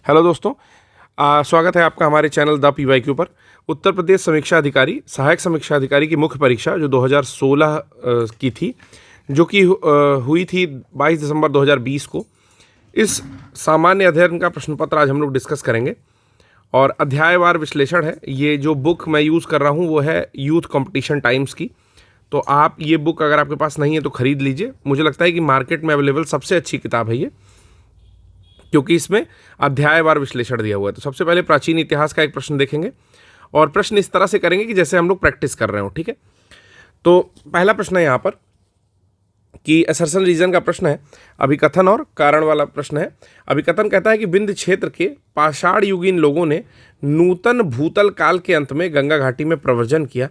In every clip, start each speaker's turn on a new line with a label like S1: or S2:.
S1: Hello दोस्तों, स्वागत है आपका हमारे चैनल द PYQ पर। उत्तर प्रदेश समीक्षा अधिकारी, सहायक समीक्षा अधिकारी की मुख्य परीक्षा जो 2016 की थी, जो कि हुई थी 22 दिसंबर 2020 को। इस सामान्य अध्ययन का प्रश्न पत्र आज हम लोग डिस्कस करेंगे और अध्यायवार विश्लेषण है। ये जो बुक मैं यूज़ कर रहा हूँ वो है यूथ कंपटीशन टाइम्स की। तो आप ये बुक अगर आपके पास नहीं है तो ख़रीद लीजिए। मुझे लगता है कि मार्केट में अवेलेबल सबसे अच्छी किताब है ये, क्योंकि इसमें अध्यायवार विश्लेषण दिया हुआ है। तो सबसे पहले प्राचीन इतिहास का एक प्रश्न देखेंगे और प्रश्न इस तरह से करेंगे कि जैसे हम लोग प्रैक्टिस कर रहे हो, ठीक है। तो पहला प्रश्न है यहाँ पर कि असर्शन रीजन का प्रश्न है, अभिकथन और कारण वाला प्रश्न है। अभिकथन कहता है कि विंध्य क्षेत्र के पाषाण युगीन लोगों ने नूतन भूतल काल के अंत में गंगा घाटी में प्रव्रजन किया।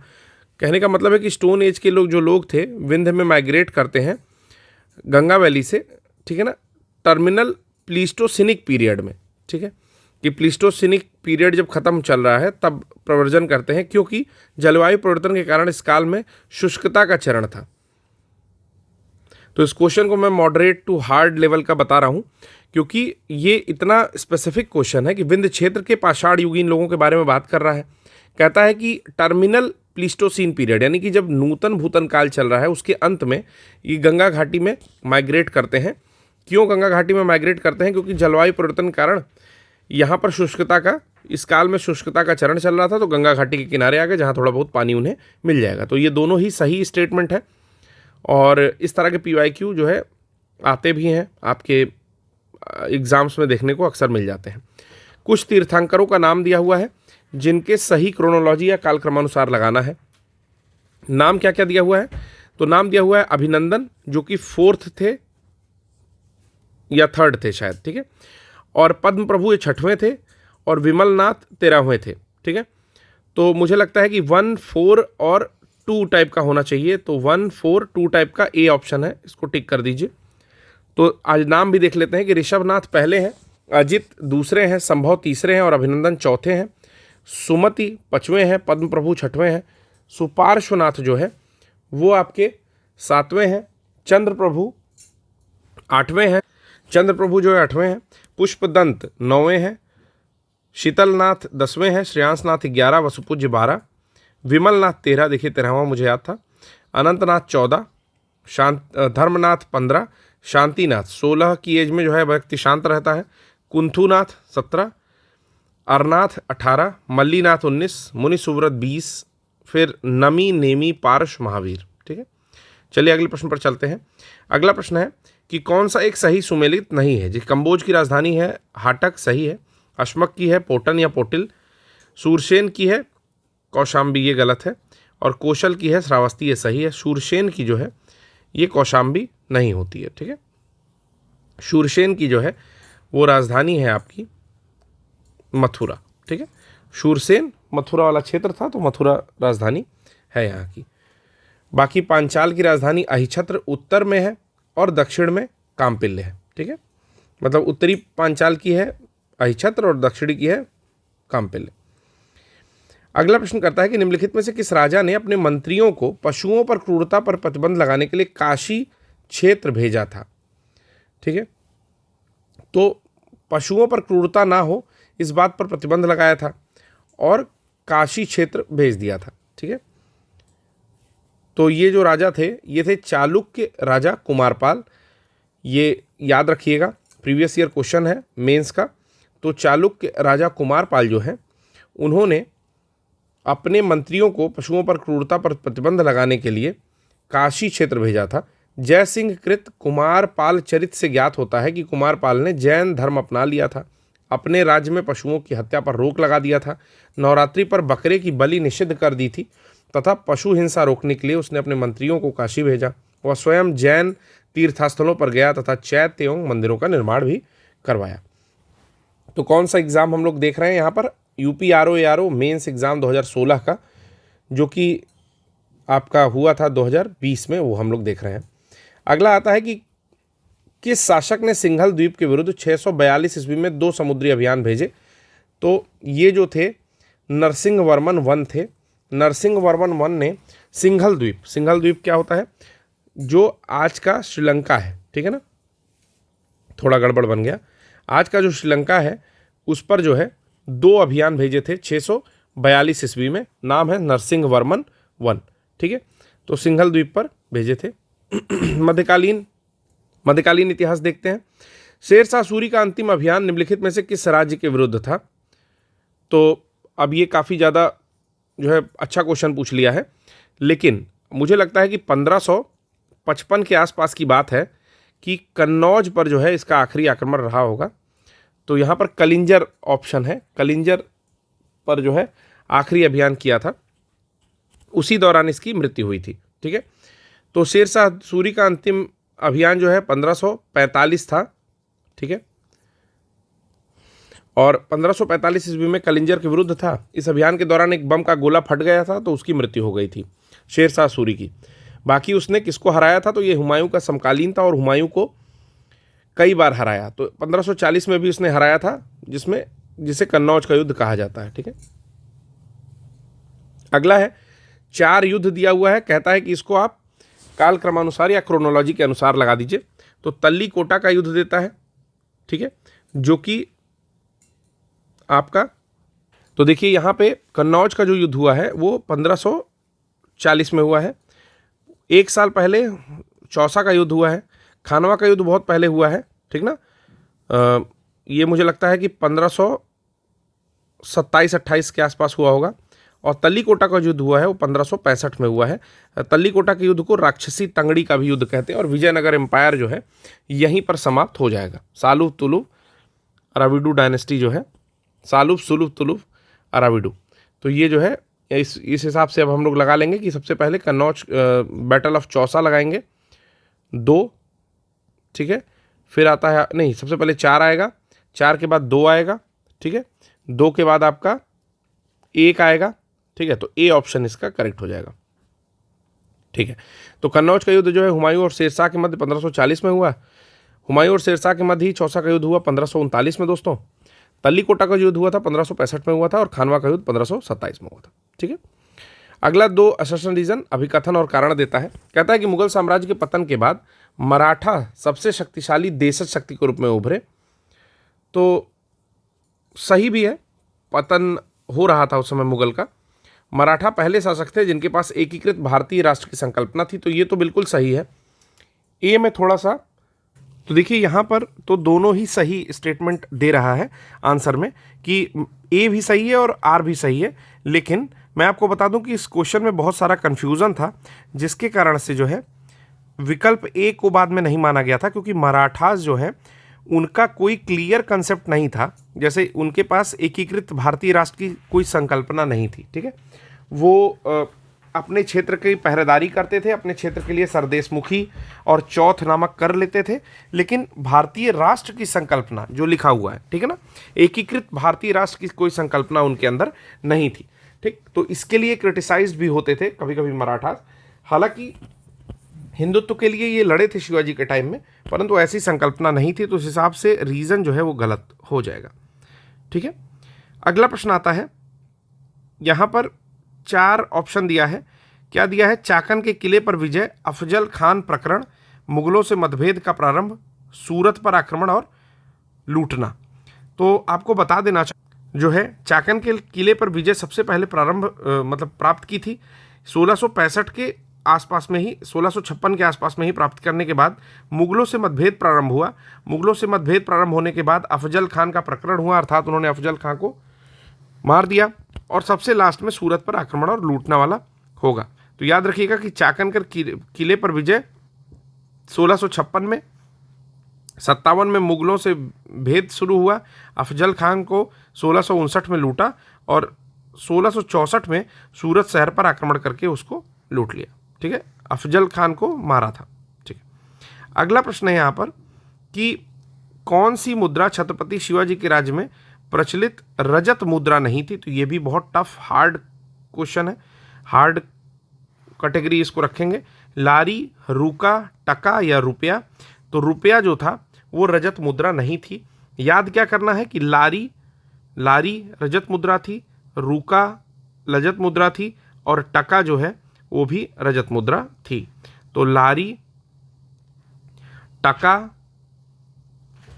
S1: कहने का मतलब है कि स्टोन एज के लोग जो लोग थे विंध्य में माइग्रेट करते हैं गंगा वैली से, ठीक है ना, टर्मिनल प्लीस्टोसिनिक पीरियड में, ठीक है, कि प्लीस्टोसिनिक पीरियड जब खत्म चल रहा है तब प्रव्रजन करते हैं, क्योंकि जलवायु परिवर्तन के कारण इस काल में शुष्कता का चरण था। तो इस क्वेश्चन को मैं मॉडरेट टू हार्ड लेवल का बता रहा हूं, क्योंकि ये इतना स्पेसिफिक क्वेश्चन है कि विंध्य क्षेत्र के पाषाण युगीन लोगों के बारे में बात कर रहा है। कहता है कि टर्मिनल प्लीस्टोसीन पीरियड, यानी कि जब नूतन भूतन काल चल रहा है उसके अंत में ये गंगा घाटी में माइग्रेट करते हैं। क्यों गंगा घाटी में माइग्रेट करते हैं? क्योंकि जलवायु परिवर्तन के कारण यहाँ पर शुष्कता का, इस काल में शुष्कता का चरण चल रहा था, तो गंगा घाटी के किनारे आ गए जहाँ थोड़ा बहुत पानी उन्हें मिल जाएगा। तो ये दोनों ही सही स्टेटमेंट है और इस तरह के PYQ जो है आते भी हैं, आपके एग्जाम्स में देखने को अक्सर मिल जाते हैं। कुछ तीर्थंकरों का नाम दिया हुआ है जिनके सही क्रोनोलॉजी या कालक्रमानुसार लगाना है। नाम क्या क्या दिया हुआ है? तो नाम दिया हुआ है अभिनंदन, जो कि 4th थे या 3rd थे शायद, ठीक है, और पद्म प्रभु ये 6वें थे और विमलनाथ 13वें थे, ठीक है। तो मुझे लगता है कि 1, 4 और 2 टाइप का होना चाहिए। तो 1, 4, 2 टाइप का ए ऑप्शन है, इसको टिक कर दीजिए। तो आज नाम भी देख लेते हैं कि ऋषभनाथ पहले हैं, अजित दूसरे हैं, संभव तीसरे हैं और अभिनंदन चौथे हैं, सुमति 5वें हैं, पद्म प्रभु 6वें हैं, सुपार्श्वनाथ जो है वो आपके 7वें हैं, चंद्र प्रभु 8वें हैं, चंद्र प्रभु जो है 8वें हैं, पुष्पदंत 9वें हैं, शीतलनाथ 10वें हैं, श्रेयांसनाथ 11, वसुपूज्य 12, विमलनाथ 13, देखिए 13वां मुझे याद था, अनंतनाथ 14, धर्मनाथ 15, शांतिनाथ 16 की एज में जो है व्यक्ति शांत रहता है, कुंथुनाथ 17, अरनाथ 18, मल्लीनाथ 19, मुनि सुव्रत 20, फिर नमी नेमी पारश महावीर, ठीक है। चलिए अगले प्रश्न पर चलते हैं। अगला प्रश्न है कि कौन सा एक सही सुमेलित नहीं है? जी, कंबोज की राजधानी है हाटक, सही है। अश्मक की है पोटन या पोटिल, सूरसेन की है कौशाम्बी, ये गलत है, और कौशल की है श्रावस्ती, ये सही है। शूरसेन की जो है ये कौशाम्बी नहीं होती है, ठीक है। शूरसेन की जो है वो राजधानी है आपकी मथुरा, ठीक है। शूरसेन मथुरा वाला क्षेत्र था, तो मथुरा राजधानी है यहाँ की। बाकी पांचाल की राजधानी अहिछत्र उत्तर में है और दक्षिण में काम्पिल्य है, ठीक है। मतलब उत्तरी पांचाल की है अहिछत्र और दक्षिणी की है काम्पिल्य। अगला प्रश्न करता है कि निम्नलिखित में से किस राजा ने अपने मंत्रियों को पशुओं पर क्रूरता पर प्रतिबंध लगाने के लिए काशी क्षेत्र भेजा था, ठीक है। तो पशुओं पर क्रूरता ना हो इस बात पर प्रतिबंध लगाया था और काशी क्षेत्र भेज दिया था, ठीक है। तो ये जो राजा थे ये थे चालुक्य राजा कुमारपाल। ये याद रखिएगा, प्रीवियस ईयर क्वेश्चन है मेंस का। तो चालुक्य राजा कुमारपाल जो है उन्होंने अपने मंत्रियों को पशुओं पर क्रूरता पर प्रतिबंध लगाने के लिए काशी क्षेत्र भेजा था। जय सिंह कृत कुमारपाल चरित से ज्ञात होता है कि कुमारपाल ने जैन धर्म अपना लिया था, अपने राज्य में पशुओं की हत्या पर रोक लगा दिया था, नवरात्रि पर बकरे की बलि निषिद्ध कर दी थी तथा पशु हिंसा रोकने के लिए उसने अपने मंत्रियों को काशी भेजा। वह स्वयं जैन तीर्थस्थलों पर गया तथा चैत्य एवं मंदिरों का निर्माण भी करवाया। तो कौन सा एग्ज़ाम हम लोग देख रहे हैं यहाँ पर? यूपी RO मेंस एग्ज़ाम 2016 का, जो कि आपका हुआ था 2020 में, वो हम लोग देख रहे हैं। अगला आता है कि किस शासक ने सिंघल द्वीप के विरुद्ध 642 ईस्वी में 2 समुद्री अभियान भेजे? तो ये जो थे नरसिंह वर्मन 1 थे। नरसिंह वर्मन 1 ने सिंघल द्वीप क्या होता है? जो आज का श्रीलंका है, ठीक है ना, थोड़ा गड़बड़ बन गया। आज का जो श्रीलंका है उस पर जो है 2 अभियान भेजे थे 642 ईस्वी में। नाम है नरसिंह वर्मन 1। ठीक है, तो सिंघल द्वीप पर भेजे थे। मध्यकालीन इतिहास देखते हैं। शेर शाह सूरी का अंतिम अभियान निम्नलिखित में से किस राज्य के विरुद्ध था? तो अब ये काफ़ी ज़्यादा जो है अच्छा क्वेश्चन पूछ लिया है, लेकिन मुझे लगता है कि 1555 के आसपास की बात है कि कन्नौज पर जो है इसका आखिरी आक्रमण रहा होगा। तो यहाँ पर कलिंजर ऑप्शन है, कलिंजर पर जो है आखिरी अभियान किया था, उसी दौरान इसकी मृत्यु हुई थी। ठीक है, तो शेर शाह सूरी का अंतिम अभियान जो है 1545 था। ठीक है, और 1545 ईस्वी में कलिंजर के विरुद्ध था। इस अभियान के दौरान एक बम का गोला फट गया था, तो उसकी मृत्यु हो गई थी शेर शाह सूरी की। बाकी उसने किसको हराया था? तो ये हुमायूं का समकालीन था और हुमायूं को कई बार हराया। तो 1540 में भी उसने हराया था, जिसे कन्नौज का युद्ध कहा जाता है। ठीक है, अगला है 4 युद्ध दिया हुआ है, कहता है कि इसको आप काल क्रमानुसार या क्रोनोलॉजी के अनुसार लगा दीजिए। तो तल्ली कोटा का युद्ध देता है। ठीक है, जो कि आपका, तो देखिए यहाँ पे कन्नौज का जो युद्ध हुआ है वो 1540 में हुआ है। 1 साल पहले चौसा का युद्ध हुआ है। खानवा का युद्ध बहुत पहले हुआ है। ठीक ना, ये मुझे लगता है कि 1527-28 के आसपास हुआ होगा। और तल्ली कोटा का युद्ध हुआ है वो 1565 में हुआ है। तल्ली कोटा के युद्ध को राक्षसी तंगड़ी का भी युद्ध कहते हैं, और विजयनगर एम्पायर जो है यहीं पर समाप्त हो जाएगा। सालुब तुलुब अराविडू डायनेस्टी जो है, सालुब सुलुब तुलुब अराविडू, तो ये जो है इस हिसाब से अब हम लोग लगा लेंगे कि सबसे पहले कन्नौज बैटल ऑफ चौसा लगाएंगे 2। ठीक है, फिर आता है, नहीं, सबसे पहले 4 आएगा, 4 के बाद 2 आएगा। ठीक है, 2 के बाद आपका 1 आएगा। ठीक है, तो ए ऑप्शन इसका करेक्ट हो जाएगा। ठीक है, तो कन्नौज का युद्ध जो है हुमायूं और शेरशाह के मध्य 1540 में हुआ। हुमायूं और शेरशाह के मध्य ही चौसा का युद्ध हुआ 1539 में दोस्तों। तल्ली कोटा का युद्ध हुआ था 1565 में हुआ था, और खानवा का युद्ध 1527 में हुआ था। ठीक है, अगला 2 असर्शन रीजन अभिकथन और कारण देता है। कहता है कि मुगल साम्राज्य के पतन के बाद मराठा सबसे शक्तिशाली देशज शक्ति के रूप में उभरे। तो सही भी है, पतन हो रहा था उस समय मुगल का। मराठा पहले शासक थे जिनके पास एकीकृत भारतीय राष्ट्र की संकल्पना थी, तो ये तो बिल्कुल सही है। ए में थोड़ा सा, तो देखिए यहाँ पर तो दोनों ही सही स्टेटमेंट दे रहा है आंसर में, कि ए भी सही है और आर भी सही है। लेकिन मैं आपको बता दूं कि इस क्वेश्चन में बहुत सारा कन्फ्यूज़न था, जिसके कारण से जो है विकल्प ए को बाद में नहीं माना गया था, क्योंकि मराठास जो है उनका कोई क्लियर कंसेप्ट नहीं था। जैसे उनके पास एकीकृत भारतीय राष्ट्र की कोई संकल्पना नहीं थी। ठीक है, वो अपने क्षेत्र की पहरेदारी करते थे, अपने क्षेत्र के लिए सरदेशमुखी और चौथ नामक कर लेते थे, लेकिन भारतीय राष्ट्र की संकल्पना जो लिखा हुआ है, ठीक है ना, एकीकृत भारतीय राष्ट्र की कोई संकल्पना उनके अंदर नहीं थी। ठीक, तो इसके लिए क्रिटिसाइज्ड भी होते थे कभी कभी मराठास। हालांकि हिंदुत्व के लिए ये लड़े थे शिवाजी के टाइम में, परंतु ऐसी संकल्पना नहीं थी, तो उस हिसाब से रीज़न जो है वो गलत हो जाएगा। ठीक है, अगला प्रश्न आता है, यहाँ पर 4 ऑप्शन दिया है। क्या दिया है? चाकन के किले पर विजय, अफजल खान प्रकरण, मुगलों से मतभेद का प्रारंभ, सूरत पर आक्रमण और लूटना। तो आपको बता देना जो है, चाकन के किले पर विजय सबसे पहले प्राप्त की थी 1665 के आसपास में ही, 1656 के आसपास में ही प्राप्त करने के बाद मुगलों से मतभेद प्रारंभ हुआ। मुगलों से मतभेद प्रारंभ होने के बाद अफजल खान का प्रकरण हुआ, अर्थात उन्होंने अफजल खान को मार दिया, और सबसे लास्ट में सूरत पर आक्रमण और लूटना वाला होगा। तो याद रखिएगा कि चाकनकर किले पर विजय 1656 में, 57 में मुगलों से भेद शुरू हुआ, अफजल खान को 1659 में लूटा, और 1664 में सूरत शहर पर आक्रमण करके उसको लूट लिया। ठीक है, अफजल खान को मारा था। ठीक है, अगला प्रश्न है यहाँ पर कि कौन सी मुद्रा छत्रपति शिवाजी के राज्य में प्रचलित रजत मुद्रा नहीं थी? तो ये भी बहुत टफ हार्ड क्वेश्चन है, हार्ड कैटेगरी इसको रखेंगे। लारी, रूका, टका या रुपया? तो रुपया जो था वो रजत मुद्रा नहीं थी। याद क्या करना है कि लारी रजत मुद्रा थी, रूका रजत मुद्रा थी, और टका जो है वो भी रजत मुद्रा थी। तो लारी, टका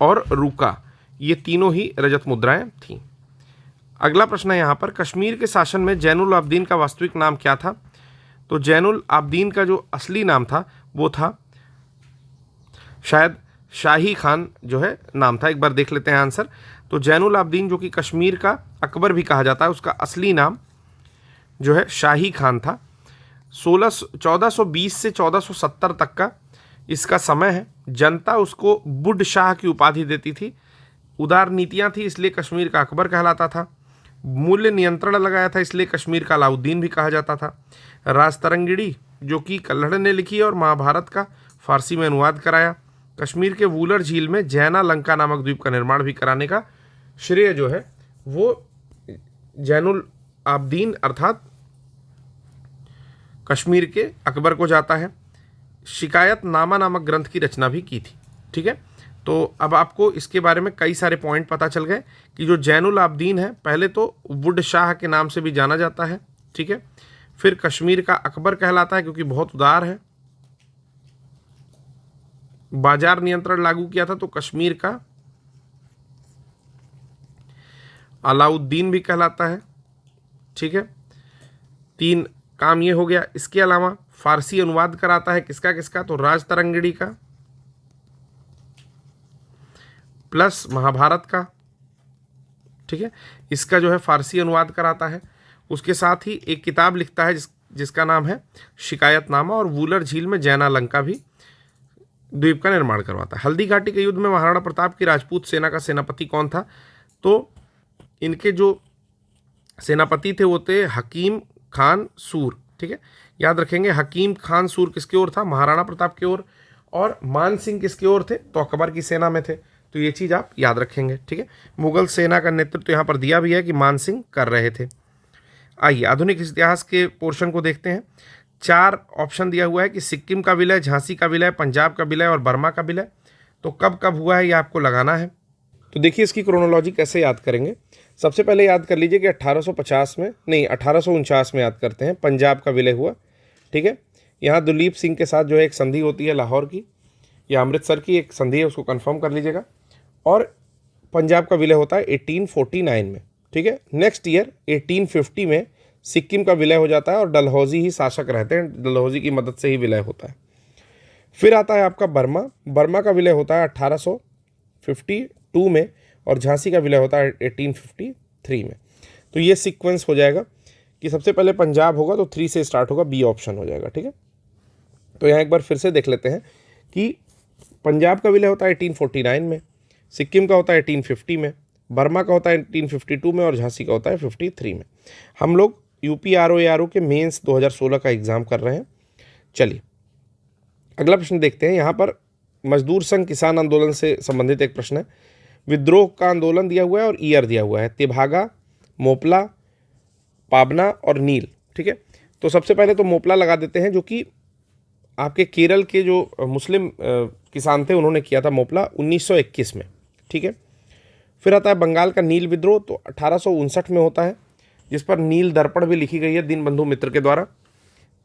S1: और रूका, ये तीनों ही रजत मुद्राएं थीं। अगला प्रश्न है यहाँ पर, कश्मीर के शासन में जैनुल आबदीन का वास्तविक नाम क्या था? तो जैनुल आबदीन का जो असली नाम था वो था शायद शाही खान जो है नाम था। एक बार देख लेते हैं आंसर। तो जैनुल आबदीन जो कि कश्मीर का अकबर भी कहा जाता है, उसका असली नाम जो है शाही खान था। 1420 से 1470 तक का इसका समय है। जनता उसको बुढ़ शाह की उपाधि देती थी। उदार नीतियां थी इसलिए कश्मीर का अकबर कहलाता था। मूल्य नियंत्रण लगाया था इसलिए कश्मीर का अलाउद्दीन भी कहा जाता था। राजतरंगिणी जो कि कल्हड़ ने लिखी और महाभारत का फारसी में अनुवाद कराया। कश्मीर के वूलर झील में जैना लंका नामक द्वीप का निर्माण भी कराने का श्रेय जो है वो जैनुल आबदीन अर्थात कश्मीर के अकबर को जाता है। शिकायतनामा नामक ग्रंथ की रचना भी की थी। ठीक है, तो अब आपको इसके बारे में कई सारे पॉइंट पता चल गए कि जो जैनुल आबदीन है पहले तो वुड शाह के नाम से भी जाना जाता है। ठीक है, फिर कश्मीर का अकबर कहलाता है क्योंकि बहुत उदार है। बाजार नियंत्रण लागू किया था तो कश्मीर का अलाउद्दीन भी कहलाता है। ठीक है, 3 काम ये हो गया। इसके अलावा फारसी अनुवाद कराता है किसका किसका? तो राजतरंगिणी का प्लस महाभारत का। ठीक है, इसका जो है फारसी अनुवाद कराता है। उसके साथ ही एक किताब लिखता है जिसका नाम है शिकायतनामा, और वूलर झील में जैना लंका भी द्वीप का निर्माण करवाता है। हल्दी घाटी के युद्ध में महाराणा प्रताप की राजपूत सेना का सेनापति कौन था? तो इनके जो सेनापति थे वो थे हकीम खान सूर। ठीक है, याद रखेंगे हकीम खान सूर किसके ओर था? महाराणा प्रताप की ओर। और मान सिंह किसके ओर थे? तो अकबर की सेना में थे। तो ये चीज़ आप याद रखेंगे। ठीक है, मुगल सेना का नेतृत्व यहाँ पर दिया भी है कि मान सिंह कर रहे थे। आइए आधुनिक इतिहास के पोर्शन को देखते हैं। 4 ऑप्शन दिया हुआ है कि सिक्किम का विलय, झांसी का विलय, पंजाब का विलय और बर्मा का विलय। तो कब कब हुआ है ये आपको लगाना है। तो देखिए इसकी क्रोनोलॉजी कैसे याद करेंगे। सबसे पहले याद कर लीजिए कि 1850 में नहीं 1849 में याद करते हैं पंजाब का विलय हुआ। ठीक है, यहाँ दुलीप सिंह के साथ जो है एक संधि होती है लाहौर की या अमृतसर की एक संधि है, उसको कंफर्म कर लीजिएगा। और पंजाब का विलय होता है 1849 में। ठीक है, नेक्स्ट ईयर 1850 में सिक्किम का विलय हो जाता है और डलहौजी ही शासक रहते हैं, डलहौजी की मदद से ही विलय होता है। फिर आता है आपका बर्मा। बर्मा का विलय होता है 1852 में और झांसी का विलय होता है 1853 में। तो ये सीक्वेंस हो जाएगा कि सबसे पहले पंजाब होगा तो 3 से स्टार्ट होगा, बी ऑप्शन हो जाएगा। ठीक है, तो यहाँ एक बार फिर से देख लेते हैं कि पंजाब का विलय होता है 1849 में, सिक्किम का होता है 1850 में, बर्मा का होता है 1852 में और झांसी का होता है 53 में। हम लोग UPRO के मेंस 2016 का एग्ज़ाम कर रहे हैं। चलिए अगला प्रश्न देखते हैं। यहाँ पर मजदूर संघ किसान आंदोलन से संबंधित एक प्रश्न है। विद्रोह का आंदोलन दिया हुआ है और ईयर दिया हुआ है। तेभागा, मोपला, पाबना और नील। ठीक है, तो सबसे पहले तो मोपला लगा देते हैं जो कि आपके केरल के जो मुस्लिम किसान थे उन्होंने किया था मोपला 1921 में। ठीक है, फिर आता है बंगाल का नील विद्रोह, तो 1859 में होता है, जिस पर नील दर्पण भी लिखी गई है दीनबंधु मित्र के द्वारा।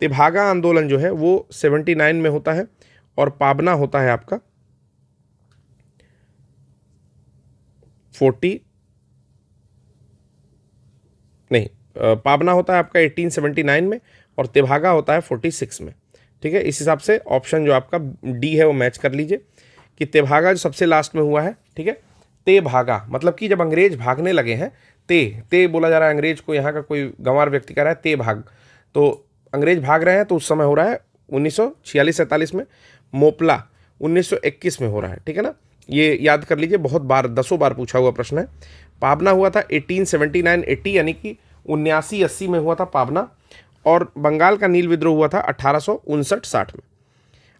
S1: तेभागा आंदोलन जो है वो 79 में होता है और पाबना होता है आपका पाबना होता है आपका 1879 में और तेभागा होता है 46 में। ठीक है, इस हिसाब से ऑप्शन जो आपका डी है वो मैच कर लीजिए कि तेभागा जो सबसे लास्ट में हुआ है। ठीक है, तेभागा मतलब कि जब अंग्रेज भागने लगे हैं, ते बोला जा रहा है अंग्रेज को, यहाँ का कोई गंवार व्यक्ति कह रहा है ते भाग, तो अंग्रेज भाग रहे हैं तो उस समय हो रहा है 1946-47 में। मोपला 1921 में हो रहा है। ठीक है ना, ये याद कर लीजिए, बहुत बार 10 बार पूछा हुआ प्रश्न है। पाबना हुआ था 1879-80 यानी कि 79-80 में हुआ था पाबना, और बंगाल का नील विद्रोह हुआ था 1859-60 में।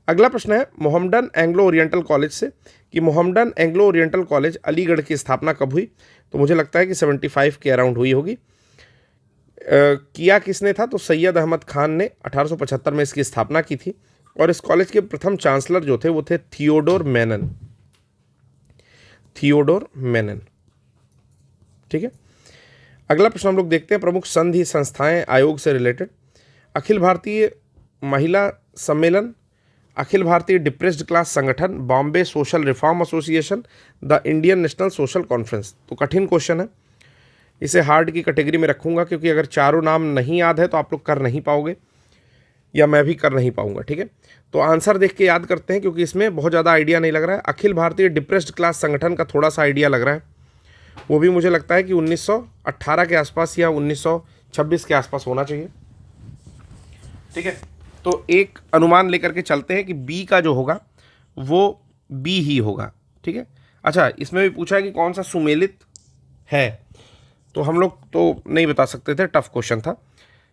S1: अगला प्रश्न है मोहम्मडन एंग्लो ओरिएंटल कॉलेज से कि Mohammedan Anglo oriental college Aligarh की स्थापना कब हुई? तो मुझे लगता है कि 75 के अराउंड हुई होगी। किया किसने था? तो सैयद अहमद खान ने 1875 में इसकी स्थापना की थी और इस कॉलेज के प्रथम चांसलर जो थे वो थे थियोडोर मेनन। ठीक है, अगला प्रश्न हम लोग देखते हैं प्रमुख संधि संस्थाएं आयोग से रिलेटेड। अखिल भारतीय महिला सम्मेलन, अखिल भारतीय डिप्रेस्ड क्लास संगठन, Bombay social reform association, the Indian national social conference. तो कठिन क्वेश्चन है, इसे हार्ड की कैटेगरी में रखूंगा, क्योंकि अगर चारों नाम नहीं याद है तो आप लोग कर नहीं पाओगे या मैं भी कर नहीं पाऊंगा। ठीक है, तो आंसर देख के याद करते हैं, क्योंकि इसमें बहुत ज़्यादा आइडिया नहीं लग रहा है। अखिल भारतीय डिप्रेस्ड क्लास संगठन का थोड़ा सा आइडिया लग रहा है, वो भी मुझे लगता है कि 1918 के आसपास या 1926 के आसपास होना चाहिए। ठीक है, तो एक अनुमान लेकर के चलते हैं कि बी का जो होगा वो बी ही होगा। ठीक है, अच्छा इसमें भी पूछा है कि कौन सा सुमेलित है, तो हम लोग तो नहीं बता सकते थे, टफ क्वेश्चन था।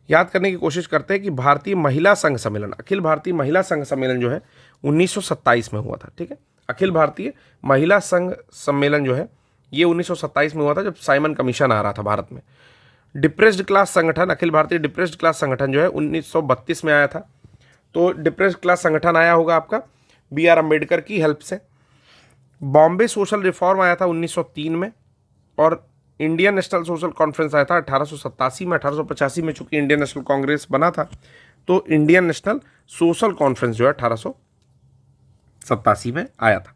S1: याद करने की कोशिश करते हैं कि भारतीय महिला संघ सम्मेलन, अखिल भारतीय महिला संघ सम्मेलन जो है 1927 में हुआ था। ठीक है, अखिल भारतीय महिला संघ सम्मेलन जो है ये 1927 में हुआ था, जब साइमन कमीशन आ रहा था भारत में। डिप्रेस्ड क्लास संगठन, अखिल भारतीय डिप्रेस्ड क्लास संगठन जो है 1932 में आया था। तो डिप्रेस्ड क्लास संगठन आया होगा आपका B.R. अम्बेडकर की हेल्प से। बॉम्बे सोशल रिफॉर्म आया था 1903 में, और इंडियन नेशनल सोशल कॉन्फ्रेंस आया था 1887 में। 1885 में चूंकि इंडियन नेशनल कांग्रेस बना था, तो इंडियन नेशनल सोशल कॉन्फ्रेंस जो है 1887 में आया था।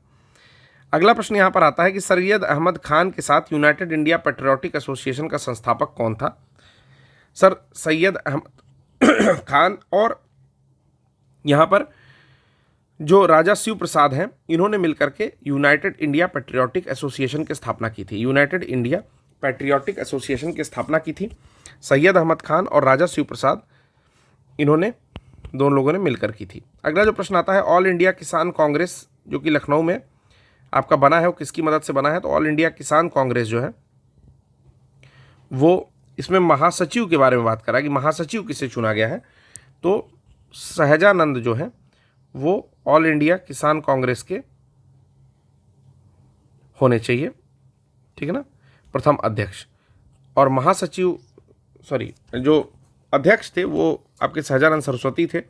S1: अगला प्रश्न यहाँ पर आता है कि सैयद अहमद खान के साथ यूनाइटेड इंडिया पेट्रियाटिक एसोसिएशन का संस्थापक कौन था। सर सैयद अहमद खान और यहाँ पर जो राजा शिव प्रसाद हैं, इन्होंने मिलकर के यूनाइटेड इंडिया पेट्रियाटिक एसोसिएशन की स्थापना की थी। यूनाइटेड इंडिया पेट्रियाटिक एसोसिएशन की स्थापना की थी सैयद अहमद खान और राजा शिव प्रसाद, इन्होंने दोनों लोगों ने मिलकर की थी। अगला जो प्रश्न आता है, ऑल इंडिया किसान कांग्रेस जो कि लखनऊ में आपका बना है, वो किसकी मदद से बना है। तो ऑल इंडिया किसान कांग्रेस जो है वो, इसमें महासचिव के बारे में बात करा कि महासचिव किसे चुना गया है, तो सहजानंद जो है वो ऑल इंडिया किसान कांग्रेस के होने चाहिए। ठीक है ना, प्रथम अध्यक्ष, और महासचिव जो अध्यक्ष थे वो आपके सहजानंद सरस्वती थे।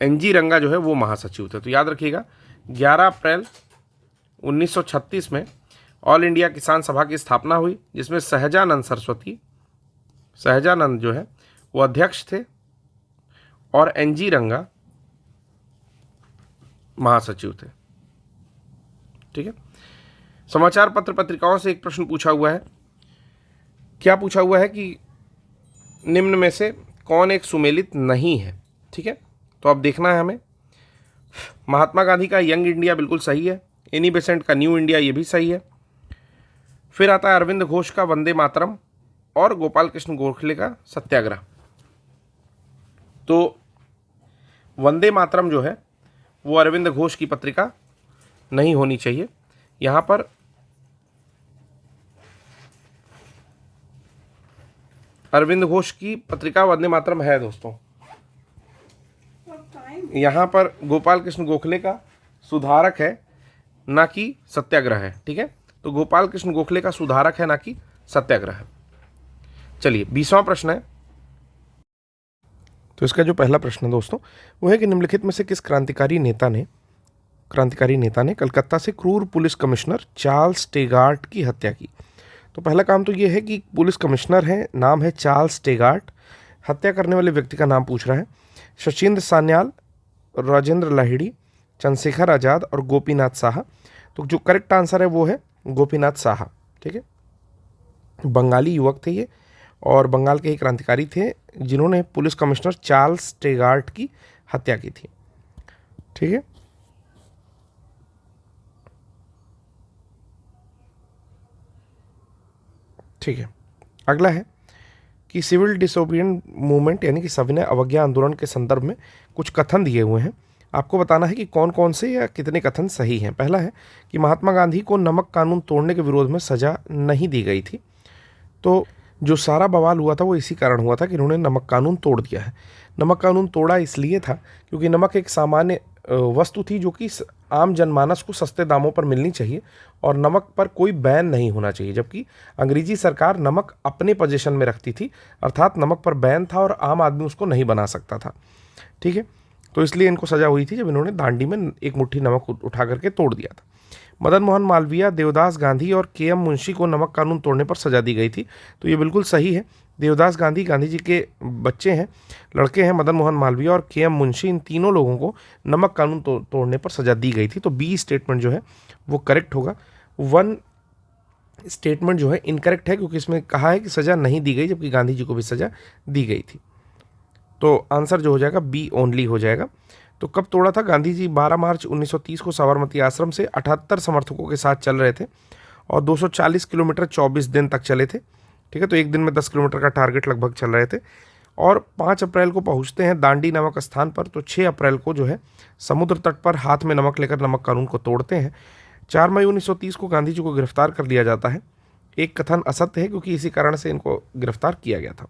S1: NG रंगा जो है वो महासचिव थे। तो याद रखिएगा 11 अप्रैल 1936 में ऑल इंडिया किसान सभा की स्थापना हुई, जिसमें सहजानंद जो है वो अध्यक्ष थे और NG रंगा महासचिव थे। ठीक है, समाचार पत्र पत्रिकाओं से एक प्रश्न पूछा हुआ है। क्या पूछा हुआ है कि निम्न में से कौन एक सुमेलित नहीं है। ठीक है, तो अब देखना है हमें। महात्मा गांधी का यंग इंडिया बिल्कुल सही है, एनी बेसेंट का न्यू इंडिया ये भी सही है। फिर आता है अरविंद घोष का वंदे मातरम और गोपाल कृष्ण गोखले का सत्याग्रह। तो वंदे मातरम जो है वो अरविंद घोष की पत्रिका नहीं होनी चाहिए। यहाँ पर अरविंद घोष की पत्रिका वंदे मातरम है दोस्तों। यहाँ पर गोपाल कृष्ण गोखले का सुधारक है, ना कि सत्याग्रह है। ठीक है, तो गोपाल कृष्ण गोखले का सुधारक है, ना कि सत्याग्रह है। चलिए 20वां प्रश्न है। तो इसका जो पहला प्रश्न है दोस्तों वो है कि निम्नलिखित में से किस क्रांतिकारी नेता ने कलकत्ता से क्रूर पुलिस कमिश्नर चार्ल्स टेगार्ट की हत्या की। तो पहला काम तो ये है कि पुलिस कमिश्नर है, नाम है चार्ल्स टेगार्ट। हत्या करने वाले व्यक्ति का नाम पूछ रहा है। शचीन्द्र सान्याल, राजेंद्र लाहिड़ी, चंद्रशेखर आज़ाद और गोपीनाथ साहा। तो जो करेक्ट आंसर है वो है गोपीनाथ साहा। ठीक है, बंगाली युवक थे ये, और बंगाल के ही क्रांतिकारी थे जिन्होंने पुलिस कमिश्नर चार्ल्स टेगार्ट की हत्या की थी। ठीक है, ठीक है। अगला है कि सिविल डिसोबीडिएंट मूवमेंट यानी कि सविनय अवज्ञा आंदोलन के संदर्भ में कुछ कथन दिए हुए हैं। आपको बताना है कि कौन कौन से या कितने कथन सही हैं। पहला है कि महात्मा गांधी को नमक कानून तोड़ने के विरोध में सजा नहीं दी गई थी। तो जो सारा बवाल हुआ था वो इसी कारण हुआ था कि इन्होंने नमक कानून तोड़ दिया है। नमक कानून तोड़ा इसलिए था क्योंकि नमक एक सामान्य वस्तु थी जो कि आम जनमानस को सस्ते दामों पर मिलनी चाहिए और नमक पर कोई बैन नहीं होना चाहिए, जबकि अंग्रेजी सरकार नमक अपने पोजीशन में रखती थी, अर्थात नमक पर बैन था और आम आदमी उसको नहीं बना सकता था। ठीक है, तो इसलिए इनको सजा हुई थी जब इन्होंने दांडी में एक मुट्ठी नमक उठा करके तोड़ दिया था। मदन मोहन मालवीय, देवदास गांधी और KM मुंशी को नमक कानून तोड़ने पर सजा दी गई थी। तो ये बिल्कुल सही है देवदास गांधी गांधी जी के बच्चे हैं, लड़के हैं मदन मोहन मालवीय और के एम मुंशी। इन तीनों लोगों को नमक कानून तोड़ने पर सजा दी गई थी। तो बी स्टेटमेंट जो है वो करेक्ट होगा। 1 स्टेटमेंट जो है इनकरेक्ट है, क्योंकि इसमें कहा है कि सजा नहीं दी गई, जबकि गांधी जी को भी सजा दी गई थी। तो आंसर जो हो जाएगा बी ओनली हो जाएगा। तो कब तोड़ा था? गांधी जी 12 मार्च 1930 को साबरमती आश्रम से 78 समर्थकों के साथ चल रहे थे और 240 किलोमीटर 24 दिन तक चले थे। ठीक है, तो एक दिन में 10 किलोमीटर का टारगेट लगभग चल रहे थे और 5 अप्रैल को पहुंचते हैं दांडी नामक स्थान पर। तो 6 अप्रैल को जो है समुद्र तट पर हाथ में नमक लेकर नमक कानून को तोड़ते हैं। 4 मई 1930 को गांधी जी को गिरफ्तार कर लिया जाता है। एक कथन असत्य है, क्योंकि इसी कारण से इनको गिरफ्तार किया गया था।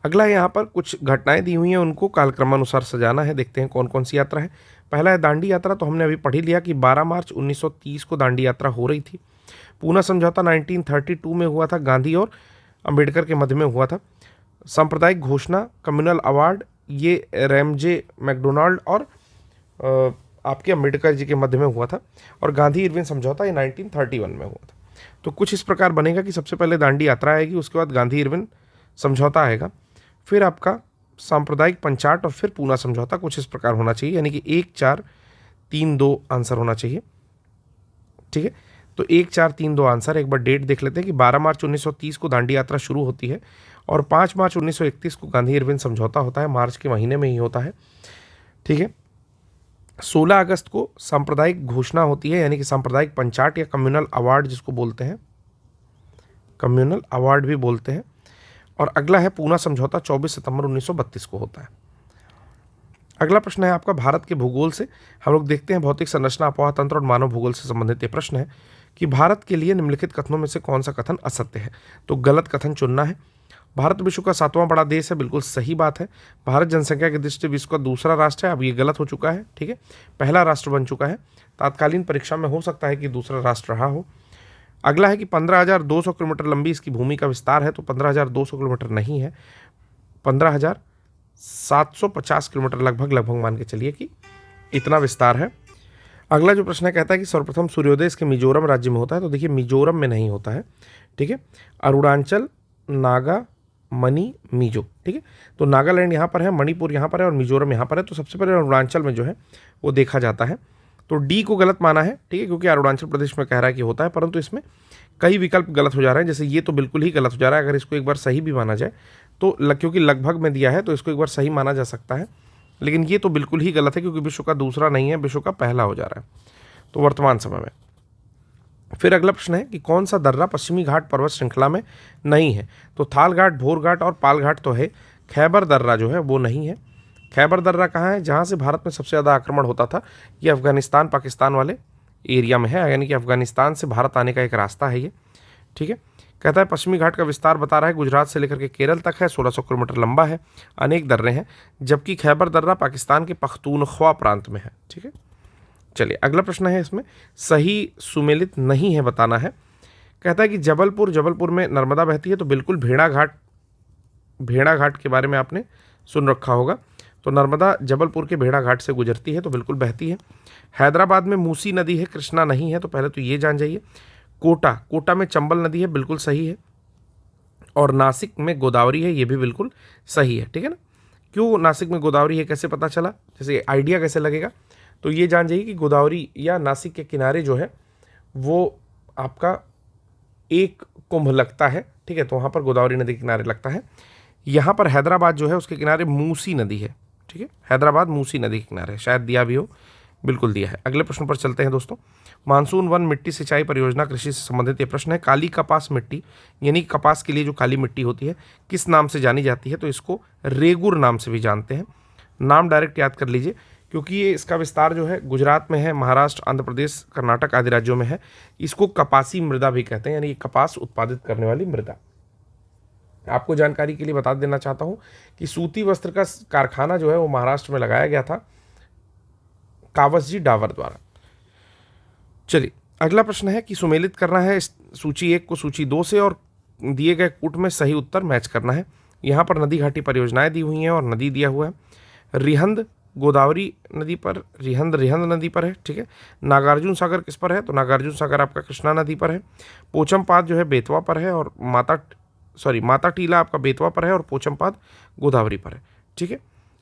S1: अगला यहाँ पर कुछ घटनाएं दी हुई हैं, उनको कालक्रमानुसार सजाना है। देखते हैं कौन कौन सी यात्रा है। पहला है दांडी यात्रा। तो हमने अभी पढ़ ही लिया कि 12 मार्च 1930 को दांडी यात्रा हो रही थी। पूना समझौता 1932 में हुआ था, गांधी और अंबेडकर के मध्य में हुआ था। सांप्रदायिक घोषणा, कम्युनल अवार्ड, ये रैमजे मैकडोनाल्ड और आपके अंबेडकर जी के मध्य में हुआ था। और गांधी इरविन समझौता ये 1931 में हुआ था। तो कुछ इस प्रकार बनेगा कि सबसे पहले दांडी यात्रा आएगी, उसके बाद गांधी इरविन समझौता आएगा, फिर आपका सांप्रदायिक पंचाट और फिर पूना समझौता। कुछ इस प्रकार होना चाहिए, यानी कि 1 4 3 2 आंसर होना चाहिए। ठीक है, तो 1 4 3 2 आंसर। एक बार डेट देख लेते हैं कि 12 मार्च 1930 को दांडी यात्रा शुरू होती है और 5 मार्च 1931 को गांधी इरविन समझौता होता है, मार्च के महीने में ही होता है। ठीक है, 16 अगस्त को सांप्रदायिक घोषणा होती है, यानी कि सांप्रदायिक पंचाट या कम्युनल अवार्ड जिसको बोलते हैं, कम्युनल अवार्ड भी बोलते हैं। और अगला है पूना समझौता 24 सितंबर 1932 को होता है। अगला प्रश्न है आपका भारत के भूगोल से। हम लोग देखते हैं भौतिक संरचना, अपोहा तंत्र और मानव भूगोल से संबंधित ये प्रश्न है कि भारत के लिए निम्नलिखित कथनों में से कौन सा कथन असत्य है। तो गलत कथन चुनना है। भारत विश्व का 7वां बड़ा देश है, बिल्कुल सही बात है। भारत जनसंख्या की दृष्टि से विश्व का दूसरा राष्ट्र है, अब ये गलत हो चुका है। ठीक है, पहला राष्ट्र बन चुका है। तात्कालीन परीक्षा में हो सकता है कि दूसरा राष्ट्र रहा हो। अगला है कि 15,200 किलोमीटर लंबी इसकी भूमि का विस्तार है। तो 15,200 किलोमीटर नहीं है, 15,750 किलोमीटर लगभग मान के चलिए कि इतना विस्तार है। अगला जो प्रश्न है कहता है कि सर्वप्रथम सूर्योदय इसके मिजोरम राज्य में होता है। तो देखिए मिजोरम में नहीं होता है। ठीक है, अरुणाचल, नागा, मणि, मिजो। ठीक है, तो नागालैंड यहाँ पर है, मणिपुर यहाँ पर है और मिजोरम यहाँ पर है। तो सबसे पहले अरुणाचल में जो है वो देखा जाता है। तो डी को गलत माना है। ठीक है, क्योंकि अरुणाचल प्रदेश में कह रहा है कि होता है, परंतु इसमें कई विकल्प गलत हो जा रहे हैं। जैसे ये तो बिल्कुल ही गलत हो जा रहा है। अगर इसको एक बार सही भी माना जाए तो क्योंकि लगभग में दिया है तो इसको एक बार सही माना जा सकता है, लेकिन ये तो बिल्कुल ही गलत है क्योंकि विश्व का दूसरा नहीं है, विश्व का पहला हो जा रहा है तो वर्तमान समय में। फिर अगला प्रश्न है कि कौन सा दर्रा पश्चिमी घाट पर्वत श्रृंखला में नहीं है। तो थाल घाट, भोर घाट और पाल घाट तो है। खैबर दर्रा जो है वो नहीं है। खैबर दर्रा कहाँ है? जहाँ से भारत में सबसे ज़्यादा आक्रमण होता था, ये अफगानिस्तान पाकिस्तान वाले एरिया में है, यानी कि अफगानिस्तान से भारत आने का एक रास्ता है ये। ठीक है, कहता है पश्चिमी घाट का विस्तार बता रहा है गुजरात से लेकर के केरल तक है, 1600 किलोमीटर लंबा है, अनेक दर्रे हैं, जबकि खैबर दर्रा पाकिस्तान के पख्तूनख्वा प्रांत में है। ठीक है, चलिए अगला प्रश्न है, इसमें सही सुमेलित नहीं है बताना है। कहता है कि जबलपुर में नर्मदा बहती है। तो बिल्कुल भेड़ा घाट के बारे में आपने सुन रखा होगा। तो नर्मदा जबलपुर के भेड़ा घाट से गुजरती है, तो बिल्कुल बहती है। हैदराबाद में मूसी नदी है, कृष्णा नहीं है, तो पहले तो ये जान जाइए। कोटा में चंबल नदी है, बिल्कुल सही है। और नासिक में गोदावरी है, ये भी बिल्कुल सही है। ठीक है ना, क्यों नासिक में गोदावरी है कैसे पता चला, जैसे आइडिया कैसे लगेगा, तो ये जान जाइए कि गोदावरी या नासिक के किनारे जो है वो आपका एक कुंभ लगता है। ठीक है, तो वहाँ पर गोदावरी नदी के किनारे लगता है। यहाँ पर हैदराबाद जो है उसके किनारे मूसी नदी है। ठीक है, हैदराबाद मूसी नदी के किनारे, शायद दिया भी हो, बिल्कुल दिया है। अगले प्रश्न पर चलते हैं दोस्तों। मानसून वन मिट्टी सिंचाई परियोजना कृषि से संबंधित ये प्रश्न है। काली कपास मिट्टी, यानी कपास के लिए जो काली मिट्टी होती है, किस नाम से जानी जाती है? तो इसको रेगुर नाम से भी जानते हैं। नाम डायरेक्ट याद कर लीजिए, क्योंकि ये इसका विस्तार जो है गुजरात में है, महाराष्ट्र, आंध्र प्रदेश, कर्नाटक आदि राज्यों में है। इसको कपासी मृदा भी कहते हैं, यानी कपास उत्पादित करने वाली मृदा। आपको जानकारी के लिए बता देना चाहता हूं कि सूती वस्त्र का कारखाना जो है वो महाराष्ट्र में लगाया गया था कावसजी डावर द्वारा। चलिए अगला प्रश्न है कि सुमेलित करना है सूची 1 को सूची 2 से और दिए गए कूट में सही उत्तर मैच करना है। यहाँ पर नदी घाटी परियोजनाएं दी हुई हैं और नदी दिया हुआ है। रिहंद गोदावरी नदी पर, रिहंद नदी पर है। ठीक है, नागार्जुन सागर किस पर है? तो नागार्जुन सागर आपका कृष्णा नदी पर है। पोचमपाद जो है बेतवा पर है और माता माता टीला आपका बेतवा पर है और पोचमपाद गोदावरी पर है। ठीक है,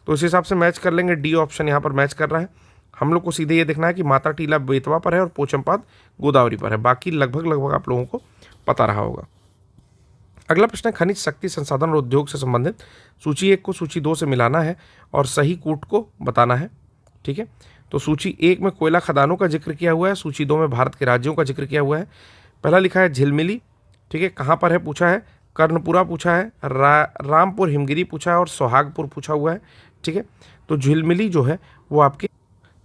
S1: तो इस हिसाब से मैच कर लेंगे। डी ऑप्शन यहाँ पर मैच कर रहा है। हम लोग को सीधे ये देखना है कि माता टीला बेतवा पर है और पोचमपाद गोदावरी पर है। बाकी लगभग आप लोगों को पता रहा होगा। अगला प्रश्न है, खनिज शक्ति संसाधन और उद्योग से संबंधित सूची 1 को सूची 2 से मिलाना है और सही कूट को बताना है। ठीक है, तो सूची 1 में कोयला खदानों का जिक्र किया हुआ है, सूची 2 में भारत के राज्यों का जिक्र किया हुआ है। पहला लिखा है झिलमिली। ठीक है, कहाँ पर है पूछा है, कर्णपुरा पूछा है, रामपुर हिमगिरी पूछा है और सोहागपुर पूछा हुआ है। ठीक है, तो झिलमिली जो है वो आपके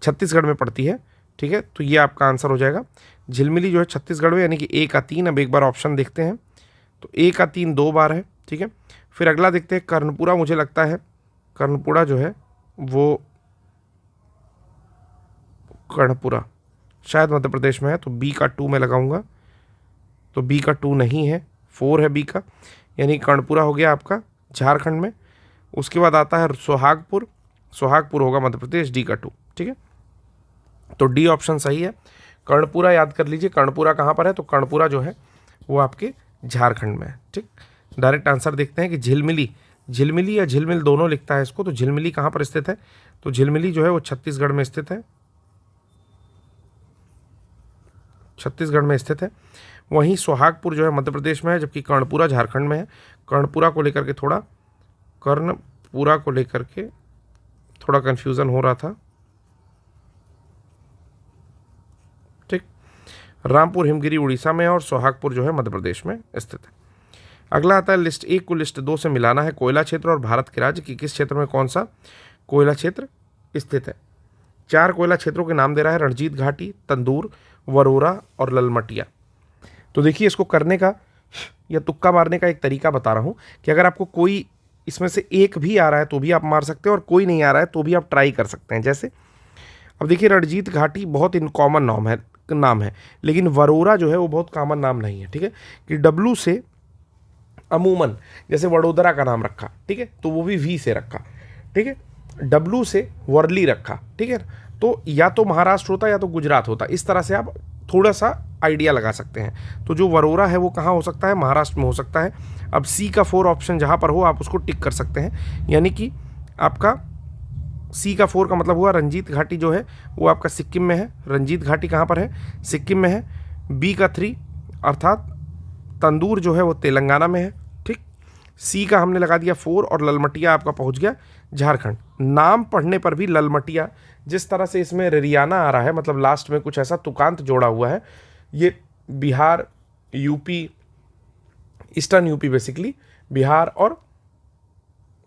S1: छत्तीसगढ़ में पड़ती है। ठीक है, तो ये आपका आंसर हो जाएगा। झिलमिली जो है छत्तीसगढ़ में, यानी कि 1 का 3। अब एक बार ऑप्शन देखते हैं, तो 1 का 3 2 बार है। ठीक है, फिर अगला देखते हैं कर्णपुरा। मुझे लगता है कर्णपुरा जो है वो कर्णपुरा शायद मध्य प्रदेश में है, तो बी का 2 मैं लगाऊंगा। तो बी का 2 नहीं है, 4 है बी का, यानी कर्णपुरा हो गया आपका झारखंड में। उसके बाद आता है सोहागपुर, सोहागपुर होगा मध्य प्रदेश, डी का 2। ठीक है, तो डी ऑप्शन सही है। कर्णपुरा याद कर लीजिए, कर्णपुरा कहाँ पर है, तो कर्णपुरा जो है वो आपके झारखंड में है। ठीक, डायरेक्ट आंसर देखते हैं कि झिलमिली, झिलमिली या झिलमिल दोनों लिखता है इसको। तो झिलमिली कहाँ पर स्थित है, तो झिलमिली जो है वो छत्तीसगढ़ में स्थित है, छत्तीसगढ़ में स्थित है। वहीं सोहागपुर जो है मध्य प्रदेश में है, जबकि कर्णपुरा झारखंड में है। कर्णपुरा को लेकर के थोड़ा कंफ्यूजन हो रहा था। ठीक, रामपुर हिमगिरी उड़ीसा में है और सोहागपुर जो है मध्य प्रदेश में स्थित है। अगला आता है लिस्ट 1 को लिस्ट 2 से मिलाना है। कोयला क्षेत्र और भारत के राज्य की किस क्षेत्र में कौन सा कोयला क्षेत्र स्थित है। 4 कोयला क्षेत्रों के नाम दे रहा है, रणजीत घाटी, तंदूर, वरोरा और ललमटिया। तो देखिए, इसको करने का या तुक्का मारने का एक तरीका बता रहा हूँ कि अगर आपको कोई इसमें से एक भी आ रहा है तो भी आप मार सकते हैं और कोई नहीं आ रहा है तो भी आप ट्राई कर सकते हैं। जैसे अब देखिए, रणजीत घाटी बहुत इनकॉमन नाम है, लेकिन वरोरा जो है वो बहुत कॉमन नाम नहीं है। ठीक है, कि डब्लू से अमूमन, जैसे वडोदरा का नाम रखा, ठीक है, तो वो भी वी से रखा। ठीक है, डब्लू से वर्ली रखा। ठीक है, तो या तो महाराष्ट्र होता या तो गुजरात होता। इस तरह से आप थोड़ा सा आइडिया लगा सकते हैं। तो जो वरोरा है वो कहाँ हो सकता है, महाराष्ट्र में हो सकता है। अब सी का 4 ऑप्शन जहाँ पर हो आप उसको टिक कर सकते हैं, यानी कि आपका सी का 4 का मतलब हुआ रंजीत घाटी जो है वो आपका सिक्किम में है। रंजीत घाटी कहाँ पर है, सिक्किम में है। बी का 3 अर्थात तंदूर जो है वो तेलंगाना में है। ठीक, सी का हमने लगा दिया 4 और ललमटिया आपका पहुंच गया झारखंड। नाम पढ़ने पर भी ललमटिया, जिस तरह से इसमें रियाना आ रहा है, मतलब लास्ट में कुछ ऐसा तुकांत जोड़ा हुआ है, ये Bihar, UP, eastern UP, basically Bihar और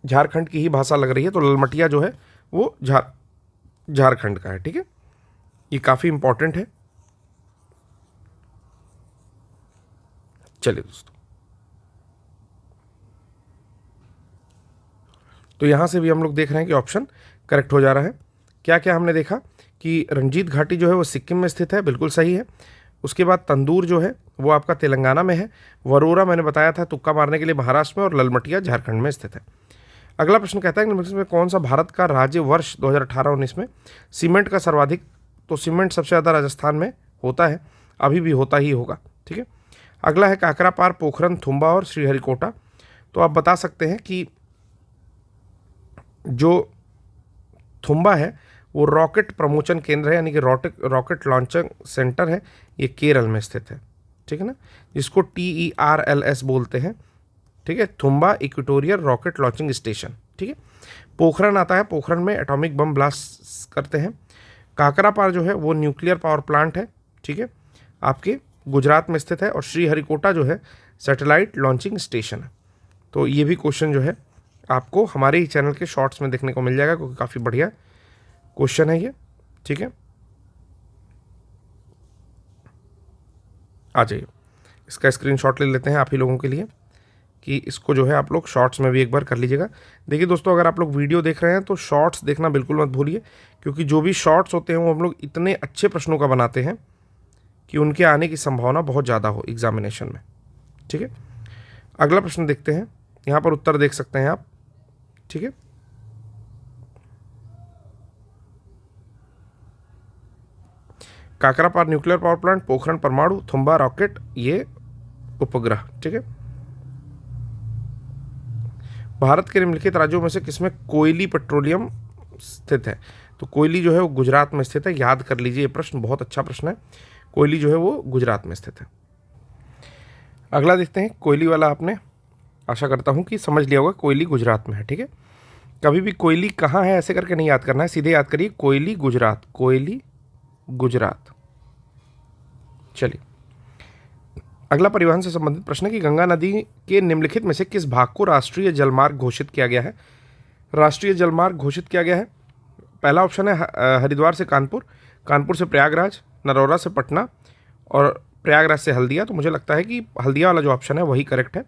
S1: झारखंड की ही भाषा लग रही है। तो ललमटिया जो है वो झारखंड का है। ठीक है, ये काफ़ी इंपॉर्टेंट है। चलिए दोस्तों, तो यहाँ से भी हम लोग देख रहे हैं कि ऑप्शन करेक्ट हो जा रहा है। क्या क्या हमने देखा कि रंजीत घाटी जो है वो सिक्किम में स्थित है, बिल्कुल सही है। उसके बाद तंदूर जो है वो आपका तेलंगाना में है। वरोरा मैंने बताया था तुक्का मारने के लिए महाराष्ट्र में, और ललमटिया झारखंड में स्थित है। अगला प्रश्न कहता है कि में कौन सा भारत का राज्य वर्ष 2018-19 में सीमेंट का सर्वाधिक, तो सीमेंट सबसे ज़्यादा राजस्थान में होता है, अभी भी होता ही होगा। ठीक है, अगला है काकरापार, पोखरन, थुम्बा और श्रीहरिकोटा। तो आप बता सकते हैं कि जो थुम्बा है वो रॉकेट प्रमोशन केंद्र है, यानी कि रॉकेट लॉन्चिंग सेंटर है, ये केरल में स्थित है। ठीक है ना, जिसको TERLS बोलते हैं। ठीक है, Thumba equatorial rocket launching station. ठीक है, पोखरन आता है, पोखरन में एटॉमिक बम ब्लास्ट करते हैं। काकरापार जो है वो न्यूक्लियर पावर प्लांट है। ठीक है, आपके गुजरात में स्थित है। और श्रीहरिकोटा जो है सैटेलाइट लॉन्चिंग स्टेशन है। तो ये भी क्वेश्चन जो है आपको हमारे ही चैनल के शॉर्ट्स में देखने को मिल जाएगा, क्योंकि काफ़ी बढ़िया क्वेश्चन है ये। ठीक है, आ जाइए, इसका स्क्रीनशॉट ले लेते हैं आप ही लोगों के लिए, कि इसको जो है आप लोग शॉर्ट्स में भी एक बार कर लीजिएगा। देखिए दोस्तों, अगर आप लोग वीडियो देख रहे हैं तो शॉर्ट्स देखना बिल्कुल मत भूलिए, क्योंकि जो भी शॉर्ट्स होते हैं वो हम लोग इतने अच्छे प्रश्नों का बनाते हैं कि उनके आने की संभावना बहुत ज़्यादा हो एग्जामिनेशन में। ठीक है, अगला प्रश्न देखते हैं, यहाँ पर उत्तर देख सकते हैं आप। ठीक है, Kakrapar nuclear power plant, Pokhran परमाणु, थुम्बा रॉकेट ये उपग्रह। ठीक है, भारत के निम्नलिखित राज्यों में से किसमें कोयली पेट्रोलियम स्थित है? तो कोयली जो है वो गुजरात में स्थित है, याद कर लीजिए, ये प्रश्न बहुत अच्छा प्रश्न है। कोयली जो है वो गुजरात में स्थित है। अगला देखते हैं, कोयली वाला आपने आशा करता हूँ कि समझ लिया होगा, कोयली गुजरात में है। ठीक है, कभी भी कोयली कहाँ है ऐसे करके नहीं याद करना है, सीधे याद करिए कोयली गुजरात, कोयली गुजरात। चलिए, अगला परिवहन से संबंधित प्रश्न है कि गंगा नदी के निम्नलिखित में से किस भाग को राष्ट्रीय जलमार्ग घोषित किया गया है? राष्ट्रीय जलमार्ग घोषित किया गया है, पहला ऑप्शन है हरिद्वार से कानपुर, कानपुर से प्रयागराज, नरौरा से पटना और प्रयागराज से हल्दिया। तो मुझे लगता है कि हल्दिया वाला जो ऑप्शन है वही करेक्ट है।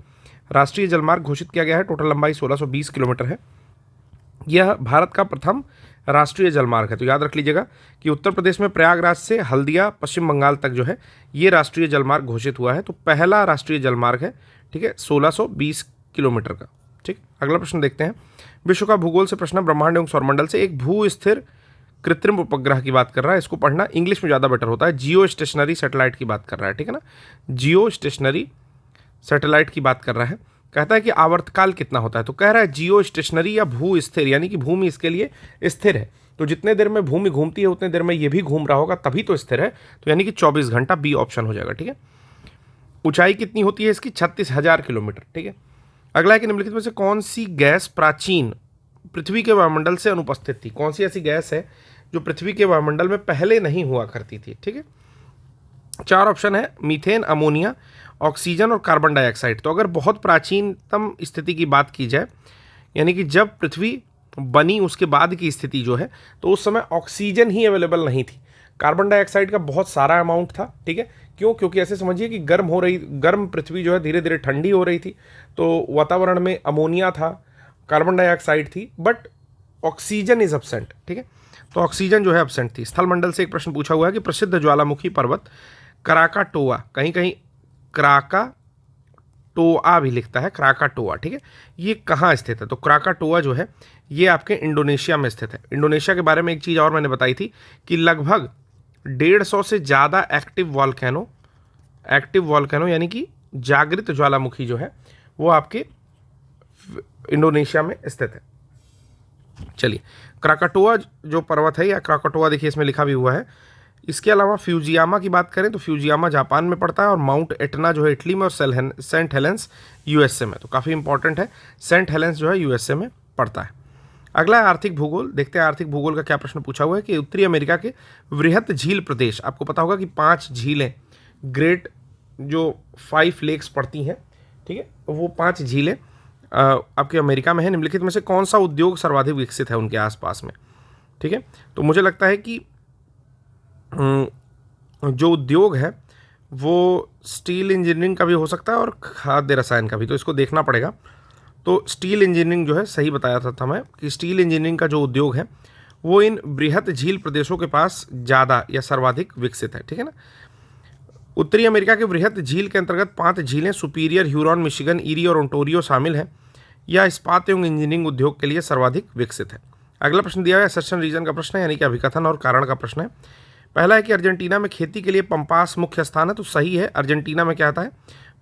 S1: राष्ट्रीय जलमार्ग घोषित किया गया है, टोटल लंबाई 1620 किलोमीटर है। यह भारत का प्रथम राष्ट्रीय जलमार्ग है। तो याद रख लीजिएगा कि उत्तर प्रदेश में प्रयागराज से हल्दिया पश्चिम बंगाल तक जो है ये राष्ट्रीय जलमार्ग घोषित हुआ है। तो पहला राष्ट्रीय जलमार्ग है, ठीक है, 1620 किलोमीटर का। ठीक, अगला प्रश्न देखते हैं। विश्व का भूगोल से प्रश्न, ब्रह्मांड एवं सौरमंडल से एक भू स्थिर कृत्रिम उपग्रह की बात कर रहा है। इसको पढ़ना इंग्लिश में ज़्यादा बेटर होता है। जियो स्टेशनरी सैटेलाइट की बात कर रहा है, ठीक है ना, जियो स्टेशनरी सैटेलाइट की बात कर रहा है। कहता है कि आवर्तकाल कितना होता है? तो कह रहा है जियो स्टेशनरी या भू स्थिर, यानी कि भूमि इसके लिए स्थिर है। तो जितने देर में भूमि घूमती है उतने देर में ये भी घूम रहा होगा, तभी तो स्थिर है। तो यानी कि 24 घंटा, बी ऑप्शन हो जाएगा। ठीक है, ऊंचाई कितनी होती है इसकी? 36,000 किलोमीटर। ठीक है, अगला है कि निम्नलिखित में से कौन सी गैस प्राचीन पृथ्वी के वायुमंडल से अनुपस्थित थी? कौन सी ऐसी गैस है जो पृथ्वी के वायुमंडल में पहले नहीं हुआ करती थी? ठीक है, चार ऑप्शन है, मीथेन, अमोनिया, ऑक्सीजन और कार्बन डाइऑक्साइड। तो अगर बहुत प्राचीनतम स्थिति की बात की जाए, यानी कि जब पृथ्वी बनी उसके बाद की स्थिति जो है, तो उस समय ऑक्सीजन ही अवेलेबल नहीं थी, कार्बन डाइऑक्साइड का बहुत सारा अमाउंट था। ठीक है, क्यों? क्योंकि ऐसे समझिए कि गर्म पृथ्वी जो है धीरे धीरे ठंडी हो रही थी, तो वातावरण में अमोनिया था, कार्बन डाइऑक्साइड थी, बट ऑक्सीजन इज एब्सेंट। ठीक है, तो ऑक्सीजन जो है एब्सेंट थी। स्थल मंडल से एक प्रश्न पूछा हुआ है कि प्रसिद्ध ज्वालामुखी पर्वत क्राकाटोआ, कहीं कहीं क्राकाटोआ भी लिखता है, क्राकाटोआ, ठीक है, ये कहाँ स्थित है? तो क्राकाटोआ जो है ये आपके इंडोनेशिया में स्थित है। इंडोनेशिया के बारे में एक चीज़ और मैंने बताई थी कि लगभग 150 से ज़्यादा एक्टिव वॉल्केनो यानी कि जागृत ज्वालामुखी जो है वो आपके इंडोनेशिया में स्थित है। चलिए, क्राकाटोआ जो पर्वत है या क्राकाटोआ, देखिए इसमें लिखा भी हुआ है। इसके अलावा फ्यूजियामा की बात करें तो फ्यूजियामा जापान में पड़ता है और माउंट एटना जो है इटली में और सेंट हेलेंस यूएसए में। तो काफ़ी इंपॉर्टेंट है, सेंट हेलेंस जो है यूएसए में पड़ता है। अगला है आर्थिक भूगोल। देखते हैं आर्थिक भूगोल का क्या प्रश्न पूछा हुआ है कि उत्तरी अमेरिका के वृहत झील प्रदेश, आपको पता होगा कि 5 झीलें, ग्रेट जो 5 लेक्स पड़ती हैं, ठीक है, वो 5 झीलें आपके अमेरिका में है। निम्नलिखित में से कौन सा उद्योग सर्वाधिक विकसित है उनके आसपास में? ठीक है, तो मुझे लगता है कि जो उद्योग है वो स्टील इंजीनियरिंग का भी हो सकता है और खाद्य रसायन का भी, तो इसको देखना पड़ेगा। तो स्टील इंजीनियरिंग जो है सही बताया था मैं कि स्टील इंजीनियरिंग का जो उद्योग है वो इन बृहत झील प्रदेशों के पास ज़्यादा या सर्वाधिक विकसित है। ठीक है ना, उत्तरी अमेरिका के वृहत झील के अंतर्गत 5 झीलें सुपीरियर, ह्यूरॉन, मिशिगन, ईरी और ओंटारियो शामिल हैं। यह इस्पात एवं इंजीनियरिंग उद्योग के लिए सर्वाधिक विकसित है। अगला प्रश्न दिया है सशन रीजन का प्रश्न है, यानी कि अभिकथन और कारण का प्रश्न है। पहला है कि अर्जेंटीना में खेती के लिए पंपास मुख्य स्थान है। तो सही है, अर्जेंटीना में क्या आता है?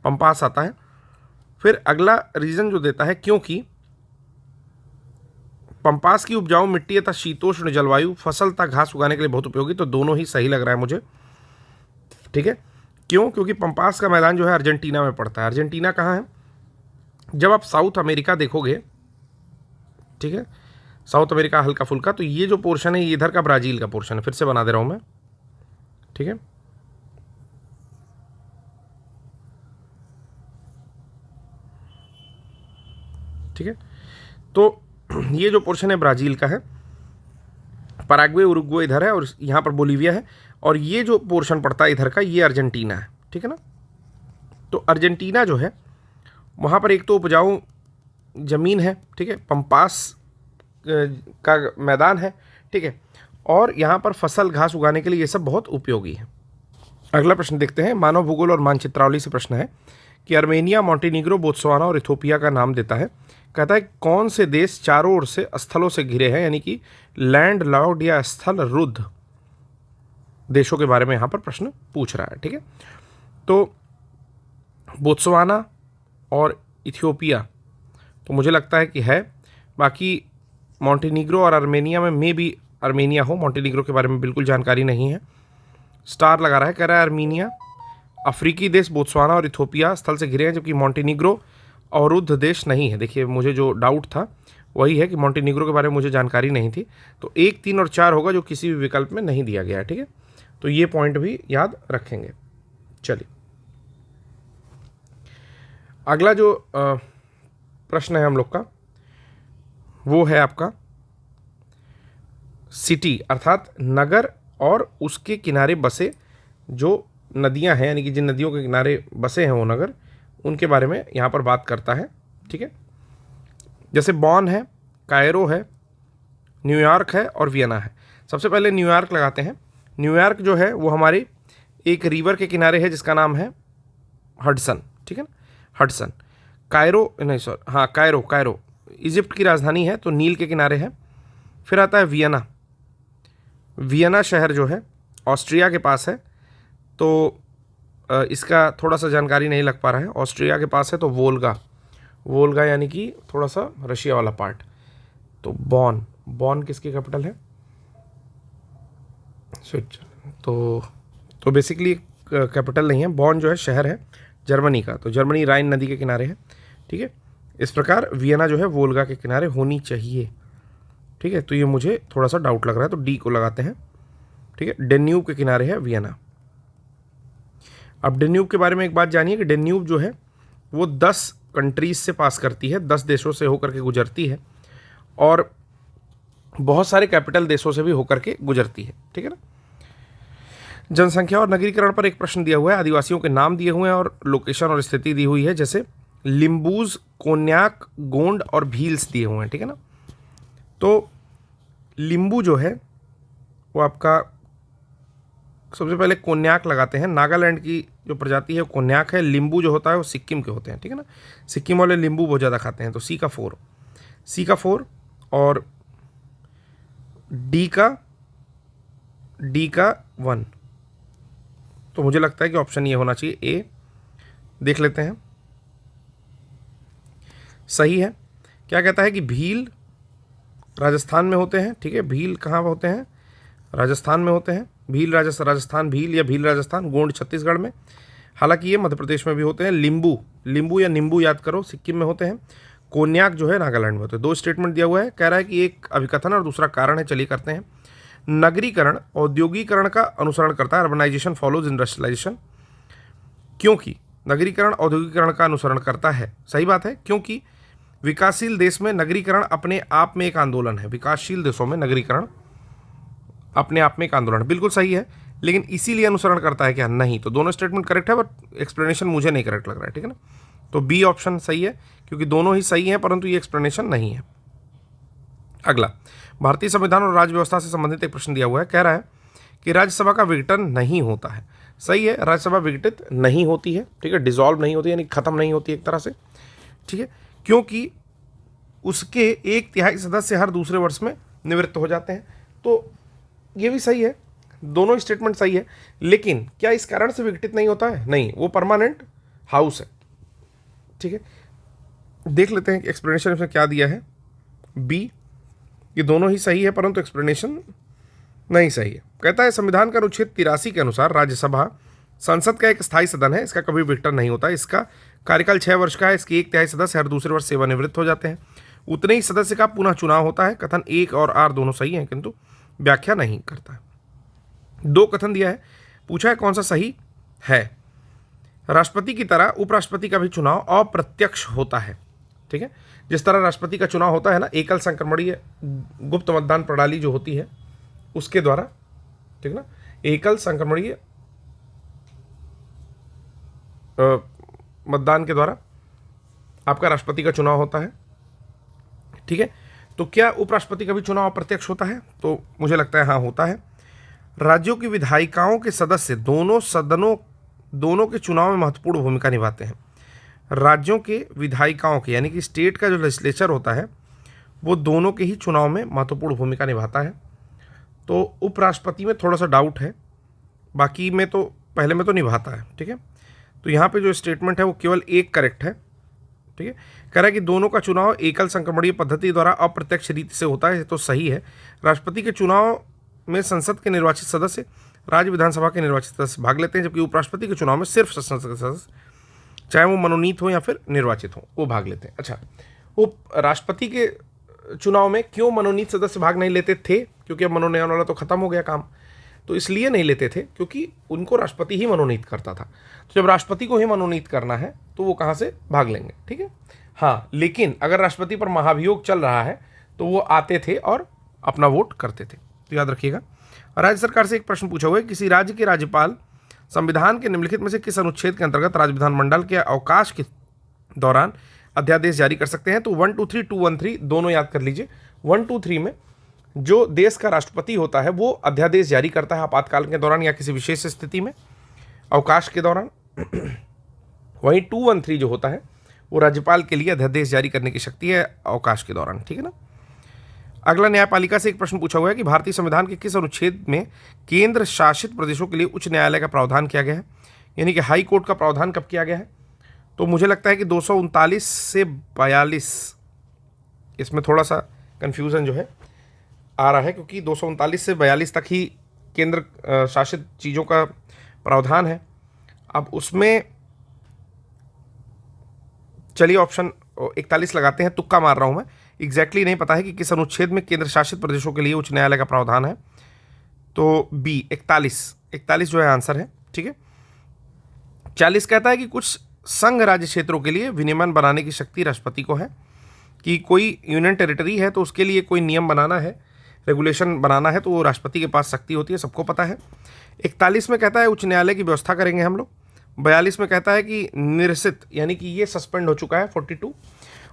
S1: पंपास आता है। फिर अगला रीजन जो देता है, क्योंकि पंपास की उपजाऊ मिट्टी तथा शीतोष्ण जलवायु फसल तथा घास उगाने के लिए बहुत उपयोगी। तो दोनों ही सही लग रहा है मुझे। ठीक है, क्यों? क्योंकि पंपास का मैदान जो है अर्जेंटीना में पड़ता है। अर्जेंटीना कहाँ है? जब आप साउथ अमेरिका देखोगे, ठीक है, साउथ अमेरिका हल्का फुल्का, तो ये जो पोर्शन है ये इधर का ब्राज़ील का पोर्शन है। फिर से बना दे रहा हूं मैं, ठीक है, ठीक है, तो ये जो पोर्शन है ब्राज़ील का है, पराग्वे, उरुग्वे इधर है और यहाँ पर बोलीविया है, और ये जो पोर्शन पड़ता है इधर का ये अर्जेंटीना है। ठीक है ना, तो अर्जेंटीना जो है वहाँ पर एक तो उपजाऊ ज़मीन है, ठीक है, पंपास का मैदान है, ठीक है, और यहाँ पर फसल घास उगाने के लिए ये सब बहुत उपयोगी है। अगला प्रश्न देखते हैं, मानव भूगोल और मानचित्रावली से प्रश्न है कि अर्मेनिया, मोंटेनीग्रो, बोत्सवाना और इथोपिया का नाम देता है। कहता है कौन से देश चारों ओर से स्थलों से घिरे हैं, यानी कि लैंड लॉक्ड या स्थल रुद्ध देशों के बारे में यहाँ पर प्रश्न पूछ रहा है। ठीक है, तो बोत्सवाना और इथियोपिया तो मुझे लगता है कि है। बाकी मॉन्टेनिग्रो और आर्मेनिया में मे भी आर्मेनिया हो, मॉन्टेनिग्रो के बारे में बिल्कुल जानकारी नहीं है। स्टार लगा रहा है, कह रहा है आर्मीनिया। अफ्रीकी देश बोत्सवाना और इथोपिया स्थल से घिरे हैं, जबकि मॉन्टेनिग्रो अवरुद्ध देश नहीं है। देखिए मुझे जो डाउट था वही है कि मॉन्टेनिग्रो के बारे में मुझे जानकारी नहीं थी। तो 1, 3 और 4 होगा, जो किसी भी विकल्प में नहीं दिया गया है। ठीक है, तो ये पॉइंट भी याद रखेंगे। चलिए अगला जो प्रश्न है हम लोग का वो है आपका सिटी अर्थात नगर और उसके किनारे बसे जो नदियां हैं, यानी कि जिन नदियों के किनारे बसे हैं वो नगर, उनके बारे में यहाँ पर बात करता है। ठीक है, जैसे बॉन है, कायरो है, न्यूयॉर्क है और वियना है। सबसे पहले न्यूयॉर्क लगाते हैं। न्यूयॉर्क जो है वो हमारे एक रिवर के किनारे है जिसका नाम है हडसन। ठीक है ना, हडसन। कायरो नहीं सॉरी, हाँ कायरो इजिप्ट की राजधानी है, तो नील के किनारे है। फिर आता है वियना। वियना शहर जो है ऑस्ट्रिया के पास है, तो इसका थोड़ा सा जानकारी नहीं लग पा रहा है। ऑस्ट्रिया के पास है, तो वोल्गा यानी कि थोड़ा सा रशिया वाला पार्ट। तो बॉन किसकी कैपिटल है? स्विट्जरलैंड। तो बेसिकली कैपिटल नहीं है, बॉन जो है शहर है जर्मनी का, तो जर्मनी राइन नदी के किनारे है। ठीक है, इस प्रकार वियना जो है वोल्गा के किनारे होनी चाहिए। ठीक है, तो ये मुझे थोड़ा सा डाउट लग रहा है, तो डी को लगाते हैं। ठीक है, डेन्यूब के किनारे है वियना। अब डेन्यूब के बारे में एक बात जानिए कि डेन्यूब जो है वो 10 कंट्रीज से पास करती है, 10 देशों से होकर के गुजरती है और बहुत सारे कैपिटल देशों से भी होकर के गुजरती है। ठीक है ना। जनसंख्या और नगरीकरण पर एक प्रश्न दिया हुआ है, आदिवासियों के नाम दिए हुए हैं और लोकेशन और स्थिति दी हुई है, जैसे लिम्बूज, कोन्याक, गोंड और भील्स दिए हुए हैं। ठीक है ना, तो लिम्बू जो है वो आपका सबसे पहले कोन्याक लगाते हैं। नागालैंड की जो प्रजाति है वो कोन्याक है। लिम्बू जो होता है वो सिक्किम के होते हैं। ठीक है ना, सिक्किम वाले लिम्बू बहुत ज़्यादा खाते हैं, तो सी का 4 और डी का 1। तो मुझे लगता है कि ऑप्शन ये होना चाहिए, ए। देख लेते हैं, सही है। क्या कहता है कि भील राजस्थान में होते हैं। ठीक है, भील कहाँ होते हैं? राजस्थान में होते हैं। भील राजस्थान भील या भील राजस्थान। गोंड छत्तीसगढ़ में, हालांकि ये मध्य प्रदेश में भी होते हैं। लिम्बू या नींबू याद करो, सिक्किम में होते हैं। कोन्याक जो है नागालैंड में होते हैं। 2 स्टेटमेंट दिया हुआ है, कह रहा है कि एक अभिकथन और दूसरा कारण है। चलिए करते हैं। नगरीकरण औद्योगिकरण का अनुसरण करता है, अर्बनाइजेशन फॉलोज इंडस्ट्रियलाइजेशन। क्योंकि नगरीकरण औद्योगिकरण का अनुसरण करता है, सही बात है, क्योंकि विकासशील देश में नगरीकरण अपने आप में एक आंदोलन है। विकासशील देशों में नगरीकरण अपने आप में एक आंदोलन है, बिल्कुल सही है। लेकिन इसीलिए अनुसरण करता है क्या? नहीं। तो दोनों स्टेटमेंट करेक्ट है, बट एक्सप्लेनेशन मुझे नहीं करेक्ट लग रहा है। ठीक है ना, तो बी ऑप्शन सही है, क्योंकि दोनों ही सही हैं, परंतु ये एक्सप्लेनेशन नहीं है। अगला, भारतीय संविधान और राज्य व्यवस्था से संबंधित एक प्रश्न दिया हुआ है, कह रहा है कि राज्यसभा का विघटन नहीं होता है। सही है, राज्यसभा विघटित नहीं होती है। ठीक है, डिसॉल्व नहीं होती, यानी खत्म नहीं होती एक तरह से। ठीक है, क्योंकि उसके 1/3 सदस्य हर दूसरे वर्ष में निवृत्त हो जाते हैं। तो ये भी सही है, दोनों स्टेटमेंट सही है। लेकिन क्या इस कारण से विघटित नहीं होता है? नहीं, वो परमानेंट हाउस है। ठीक है, देख लेते हैं कि एक्सप्लेनेशन इसमें क्या दिया है। बी, ये दोनों ही सही है, परंतु एक्सप्लेनेशन नहीं सही है। कहता है संविधान का अनुच्छेद 83 के अनुसार राज्यसभा संसद का एक स्थायी सदन है, इसका कभी विघटन नहीं होता। इसका कार्यकाल 6 वर्ष का है, इसके 1/3 सदस्य हर दूसरे वर्ष सेवानिवृत्त हो जाते हैं। उतने ही सदस्य का पुनः चुनाव होता है। कथन 1 और आर दोनों सही हैं, किंतु व्याख्या नहीं करता है। 2 कथन दिया है, पूछा है कौन सा सही है। राष्ट्रपति की तरह उपराष्ट्रपति का भी चुनाव अप्रत्यक्ष होता है। ठीक है, जिस तरह राष्ट्रपति का चुनाव होता है ना, एकल संक्रमणीय गुप्त मतदान प्रणाली जो होती है उसके द्वारा, ठीक ना, एकल संक्रमणीय मतदान के द्वारा आपका राष्ट्रपति का चुनाव होता है। ठीक है, तो क्या उपराष्ट्रपति का भी चुनाव अप्रत्यक्ष होता है? तो मुझे लगता है हाँ, होता है। राज्यों की विधायिकाओं के सदस्य दोनों के चुनाव में महत्वपूर्ण भूमिका निभाते हैं। राज्यों के विधायिकाओं के, यानी कि स्टेट का जो लेजिस्लेचर होता है वो दोनों के ही चुनाव में महत्वपूर्ण भूमिका निभाता है। तो उपराष्ट्रपति में थोड़ा सा डाउट है, बाकी में तो पहले में तो निभाता है। ठीक है, तो यहाँ पे जो स्टेटमेंट है वो केवल एक करेक्ट है, ठीक है। कह रहा है कि दोनों का चुनाव एकल संक्रमणीय पद्धति द्वारा अप्रत्यक्ष रीति से होता है, तो सही है। राष्ट्रपति के चुनाव में संसद के निर्वाचित सदस्य राज्य विधानसभा के निर्वाचित सदस्य भाग लेते हैं, जबकि उपराष्ट्रपति के चुनाव में सिर्फ संसद के सदस्य, चाहे वो मनोनीत हो या फिर निर्वाचित हो, वो भाग लेते हैं। अच्छा, उप राष्ट्रपति के चुनाव में क्यों मनोनीत सदस्य भाग नहीं लेते थे? क्योंकि अब मनोनयन वाला तो खत्म हो गया काम, तो इसलिए नहीं लेते थे क्योंकि उनको राष्ट्रपति ही मनोनीत करता था। तो जब राष्ट्रपति को ही मनोनीत करना है तो वो कहाँ से भाग लेंगे, ठीक है। हाँ, लेकिन अगर राष्ट्रपति पर महाभियोग चल रहा है तो वो आते थे और अपना वोट करते थे, तो याद रखिएगा। राज्य सरकार से एक प्रश्न पूछा हुआ है, किसी राज्य के राज्यपाल संविधान के निम्नलिखित में से किस अनुच्छेद के अंतर्गत राज्य विधानमंडल के अवकाश के दौरान अध्यादेश जारी कर सकते हैं? तो 1, 2, 3, 2, 1, 3 दोनों याद कर लीजिए। 1, 2, 3 में जो देश का राष्ट्रपति होता है वो अध्यादेश जारी करता है आपातकाल के दौरान या किसी विशेष स्थिति में, अवकाश के दौरान। वहीं 2, 1, 3 जो होता है वो राज्यपाल के लिए अध्यादेश जारी करने की शक्ति है अवकाश के दौरान, ठीक है ना। अगला न्यायपालिका से एक प्रश्न पूछा हुआ है कि भारतीय संविधान के किस अनुच्छेद में केंद्र शासित प्रदेशों के लिए उच्च न्यायालय का प्रावधान किया गया है, यानी कि हाई कोर्ट का प्रावधान कब किया गया है? तो मुझे लगता है कि 239 से 42, इसमें थोड़ा सा कन्फ्यूज़न जो है आ रहा है, क्योंकि 239 से 42 तक ही केंद्र शासित चीज़ों का प्रावधान है। अब उसमें चलिए ऑप्शन 41 लगाते हैं, तुक्का मार रहा हूँ मैं, एग्जैक्टली नहीं पता है कि किस अनुच्छेद में केंद्र शासित प्रदेशों के लिए उच्च न्यायालय का प्रावधान है। तो बी 41 जो है आंसर है, ठीक है। 40 कहता है कि कुछ संघ राज्य क्षेत्रों के लिए विनियमन बनाने की शक्ति राष्ट्रपति को है, कि कोई यूनियन टेरिटरी है तो उसके लिए कोई नियम बनाना है, रेगुलेशन बनाना है, तो वो राष्ट्रपति के पास शक्ति होती है, सबको पता है। 41 में कहता है उच्च न्यायालय की व्यवस्था करेंगे हम लोग। 42 में कहता है कि निरसित, यानी कि ये सस्पेंड हो चुका है 42।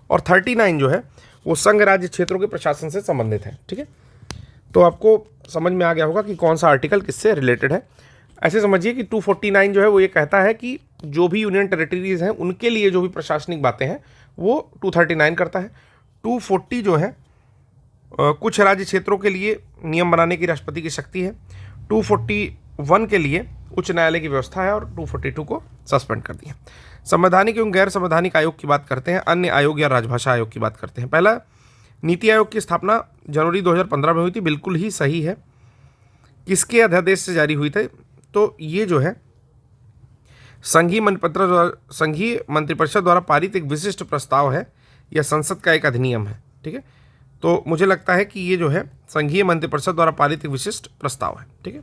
S1: और 39 जो है वो संघ राज्य क्षेत्रों के प्रशासन से संबंधित है, ठीक है। तो आपको समझ में आ गया होगा कि कौन सा आर्टिकल किससे रिलेटेड है। ऐसे समझिए कि 249 जो है वो ये कहता है कि जो भी यूनियन टेरिटरीज हैं उनके लिए जो भी प्रशासनिक बातें हैं वो 239 करता है। 240 जो है कुछ राज्य क्षेत्रों के लिए नियम बनाने की राष्ट्रपति की शक्ति है। 241 के लिए उच्च न्यायालय की व्यवस्था है और 242 को सस्पेंड कर दिया। संवैधानिक एवं गैर संवैधानिक आयोग की बात करते हैं, अन्य आयोग या राजभाषा आयोग की बात करते हैं। पहला, नीति आयोग की स्थापना जनवरी 2015 में हुई थी, बिल्कुल ही सही है। किसके अध्यादेश से जारी हुई थी? तो ये जो है संघीय मंत्रिपरिषद द्वारा पारित एक विशिष्ट प्रस्ताव है या संसद का एक अधिनियम है, ठीक है। तो मुझे लगता है कि ये जो है संघीय मंत्रिपरिषद द्वारा पारित एक विशिष्ट प्रस्ताव है, ठीक है।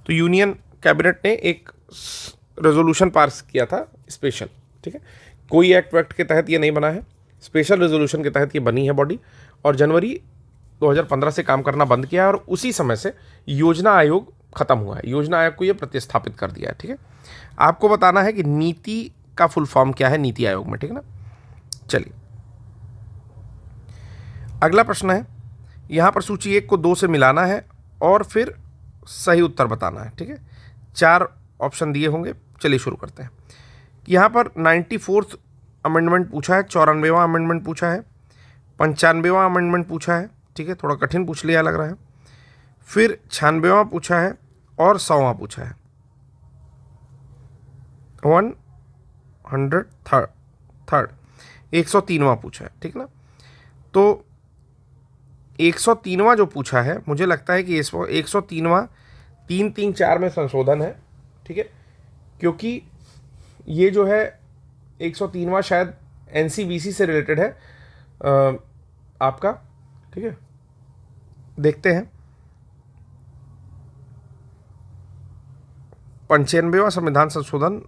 S1: तो यूनियन कैबिनेट ने एक रेजोल्यूशन पास किया था स्पेशल, ठीक है। कोई एक्ट के तहत ये नहीं बना है, स्पेशल रेजोल्यूशन के तहत ये बनी है बॉडी, और जनवरी 2015 से काम करना बंद किया है, और उसी समय से योजना आयोग खत्म हुआ है। योजना आयोग को ये प्रतिस्थापित कर दिया है, ठीक है। आपको बताना है कि नीति का फुल फॉर्म क्या है नीति आयोग में, ठीक है ना। चलिए अगला प्रश्न है, यहाँ पर सूची 1 को 2 से मिलाना है और फिर सही उत्तर बताना है, ठीक है। 4 ऑप्शन दिए होंगे, चलिए शुरू करते हैं। यहाँ पर 94th अमेंडमेंट पूछा है, 94वां अमेंडमेंट पूछा है, 95वां अमेंडमेंट पूछा है, ठीक है, थोड़ा कठिन पूछ लिया लग रहा है। फिर 96वां पूछा है और 100वां पूछा है, 103rd 103वां पूछा है, ठीक ना। तो 103वां जो पूछा है, मुझे लगता है कि 103वां 334 में संशोधन है, ठीक है, क्योंकि ये जो है 103वां शायद NCVC से रिलेटेड है आपका, ठीक है। देखते हैं 95वां संविधान संशोधन,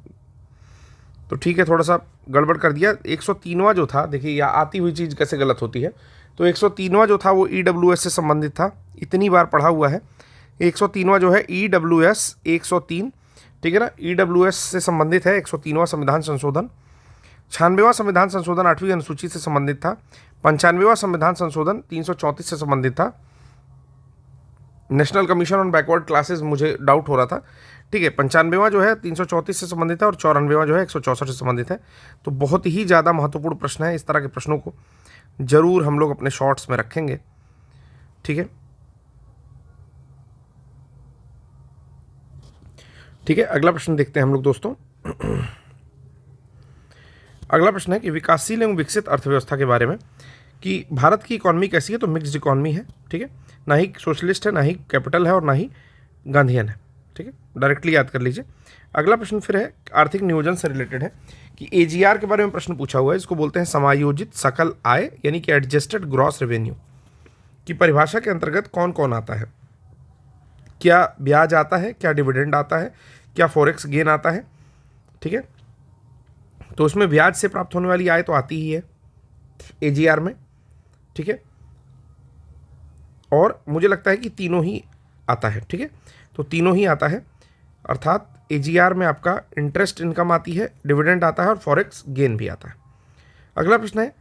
S1: तो ठीक है, थोड़ा सा गड़बड़ कर दिया। 103वां जो था, देखिए यहाँ आती हुई चीज़ कैसे गलत होती है। तो 103वां जो था वो EWS से संबंधित था, इतनी बार पढ़ा हुआ है। 103वां जो है EWS 103, ठीक है ना, EWS से संबंधित है 103वां संविधान संशोधन। 96वां संविधान संशोधन 8वीं अनुसूची से संबंधित था। 95वां संविधान संशोधन 334 से संबंधित था। National commission on backward classes मुझे डाउट हो रहा था, ठीक है। 95वां जो है 334 से संबंधित है और 94वां जो है 164 से संबंधित है। तो बहुत ही ज़्यादा महत्वपूर्ण प्रश्न है, इस तरह के प्रश्नों को जरूर हम लोग अपने शॉर्ट्स में रखेंगे, ठीक है। ठीक है, अगला प्रश्न देखते हैं हम लोग दोस्तों। अगला प्रश्न है कि विकासशील एवं विकसित अर्थव्यवस्था के बारे में, कि भारत की इकॉनमी कैसी है, तो मिक्स्ड इकॉनमी है, ठीक है, ना ही सोशलिस्ट है, ना ही कैपिटल है और ना ही गांधीयन है, ठीक है, डायरेक्टली याद कर लीजिए। अगला प्रश्न फिर है आर्थिक नियोजन से रिलेटेड है कि एजीआर के बारे में प्रश्न पूछा हुआ है। इसको बोलते हैं समायोजित सकल आय यानी कि एडजस्टेड ग्रॉस रेवेन्यू की परिभाषा के अंतर्गत कौन कौन आता है? क्या ब्याज आता है, क्या डिविडेंड आता है, क्या फॉरेक्स गेन आता है, ठीक है। तो उसमें ब्याज से प्राप्त होने वाली आय तो आती ही है एजीआर में, ठीक है, और मुझे लगता है कि तीनों ही आता है, ठीक है, तो तीनों ही आता है, अर्थात एजीआर में आपका इंटरेस्ट इनकम आती है, डिविडेंड आता है और फॉरेक्स गेन भी आता है। अगला प्रश्न है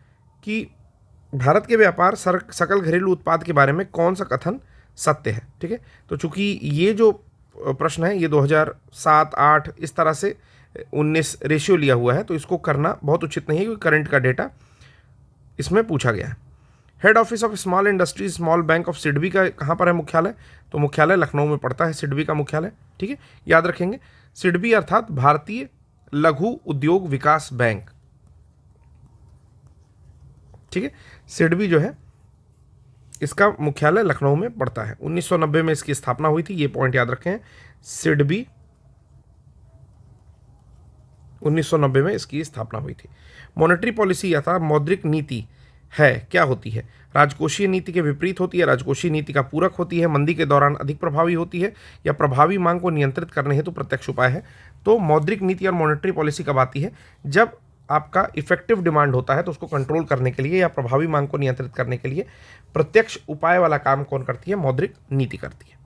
S1: कि भारत के व्यापार सकल घरेलू उत्पाद के बारे में कौन सा कथन सत्य है, ठीक है। तो चूंकि ये जो प्रश्न है ये 2007-8 इस तरह से 19 रेशियो लिया हुआ है, तो इसको करना बहुत उचित नहीं है क्योंकि करंट का डेटा इसमें पूछा गया है। Head office of small industries small bank of SIDBI का कहाँ पर है मुख्यालय? तो मुख्यालय लखनऊ में पड़ता है सिडबी का मुख्यालय, ठीक है, याद रखेंगे। सिडबी अर्थात भारतीय लघु उद्योग विकास बैंक, ठीक है, सिडबी जो है इसका मुख्यालय लखनऊ में पड़ता है। 1990 में इसकी स्थापना हुई थी, ये पॉइंट याद रखें। सिडबी 1990 में इसकी स्थापना हुई थी। मॉनेटरी पॉलिसी अर्थात मौद्रिक नीति है, क्या होती है? राजकोषीय नीति के विपरीत होती है, राजकोषीय नीति का पूरक होती है, मंदी के दौरान अधिक प्रभावी होती है, या प्रभावी मांग को नियंत्रित करने हेतु प्रत्यक्ष उपाय है। तो मौद्रिक नीति और मॉनेटरी पॉलिसी कब आती है? जब आपका इफेक्टिव डिमांड होता है तो उसको कंट्रोल करने के लिए या प्रभावी मांग को नियंत्रित करने के लिए प्रत्यक्ष उपाय वाला काम कौन करती है? मौद्रिक नीति करती है,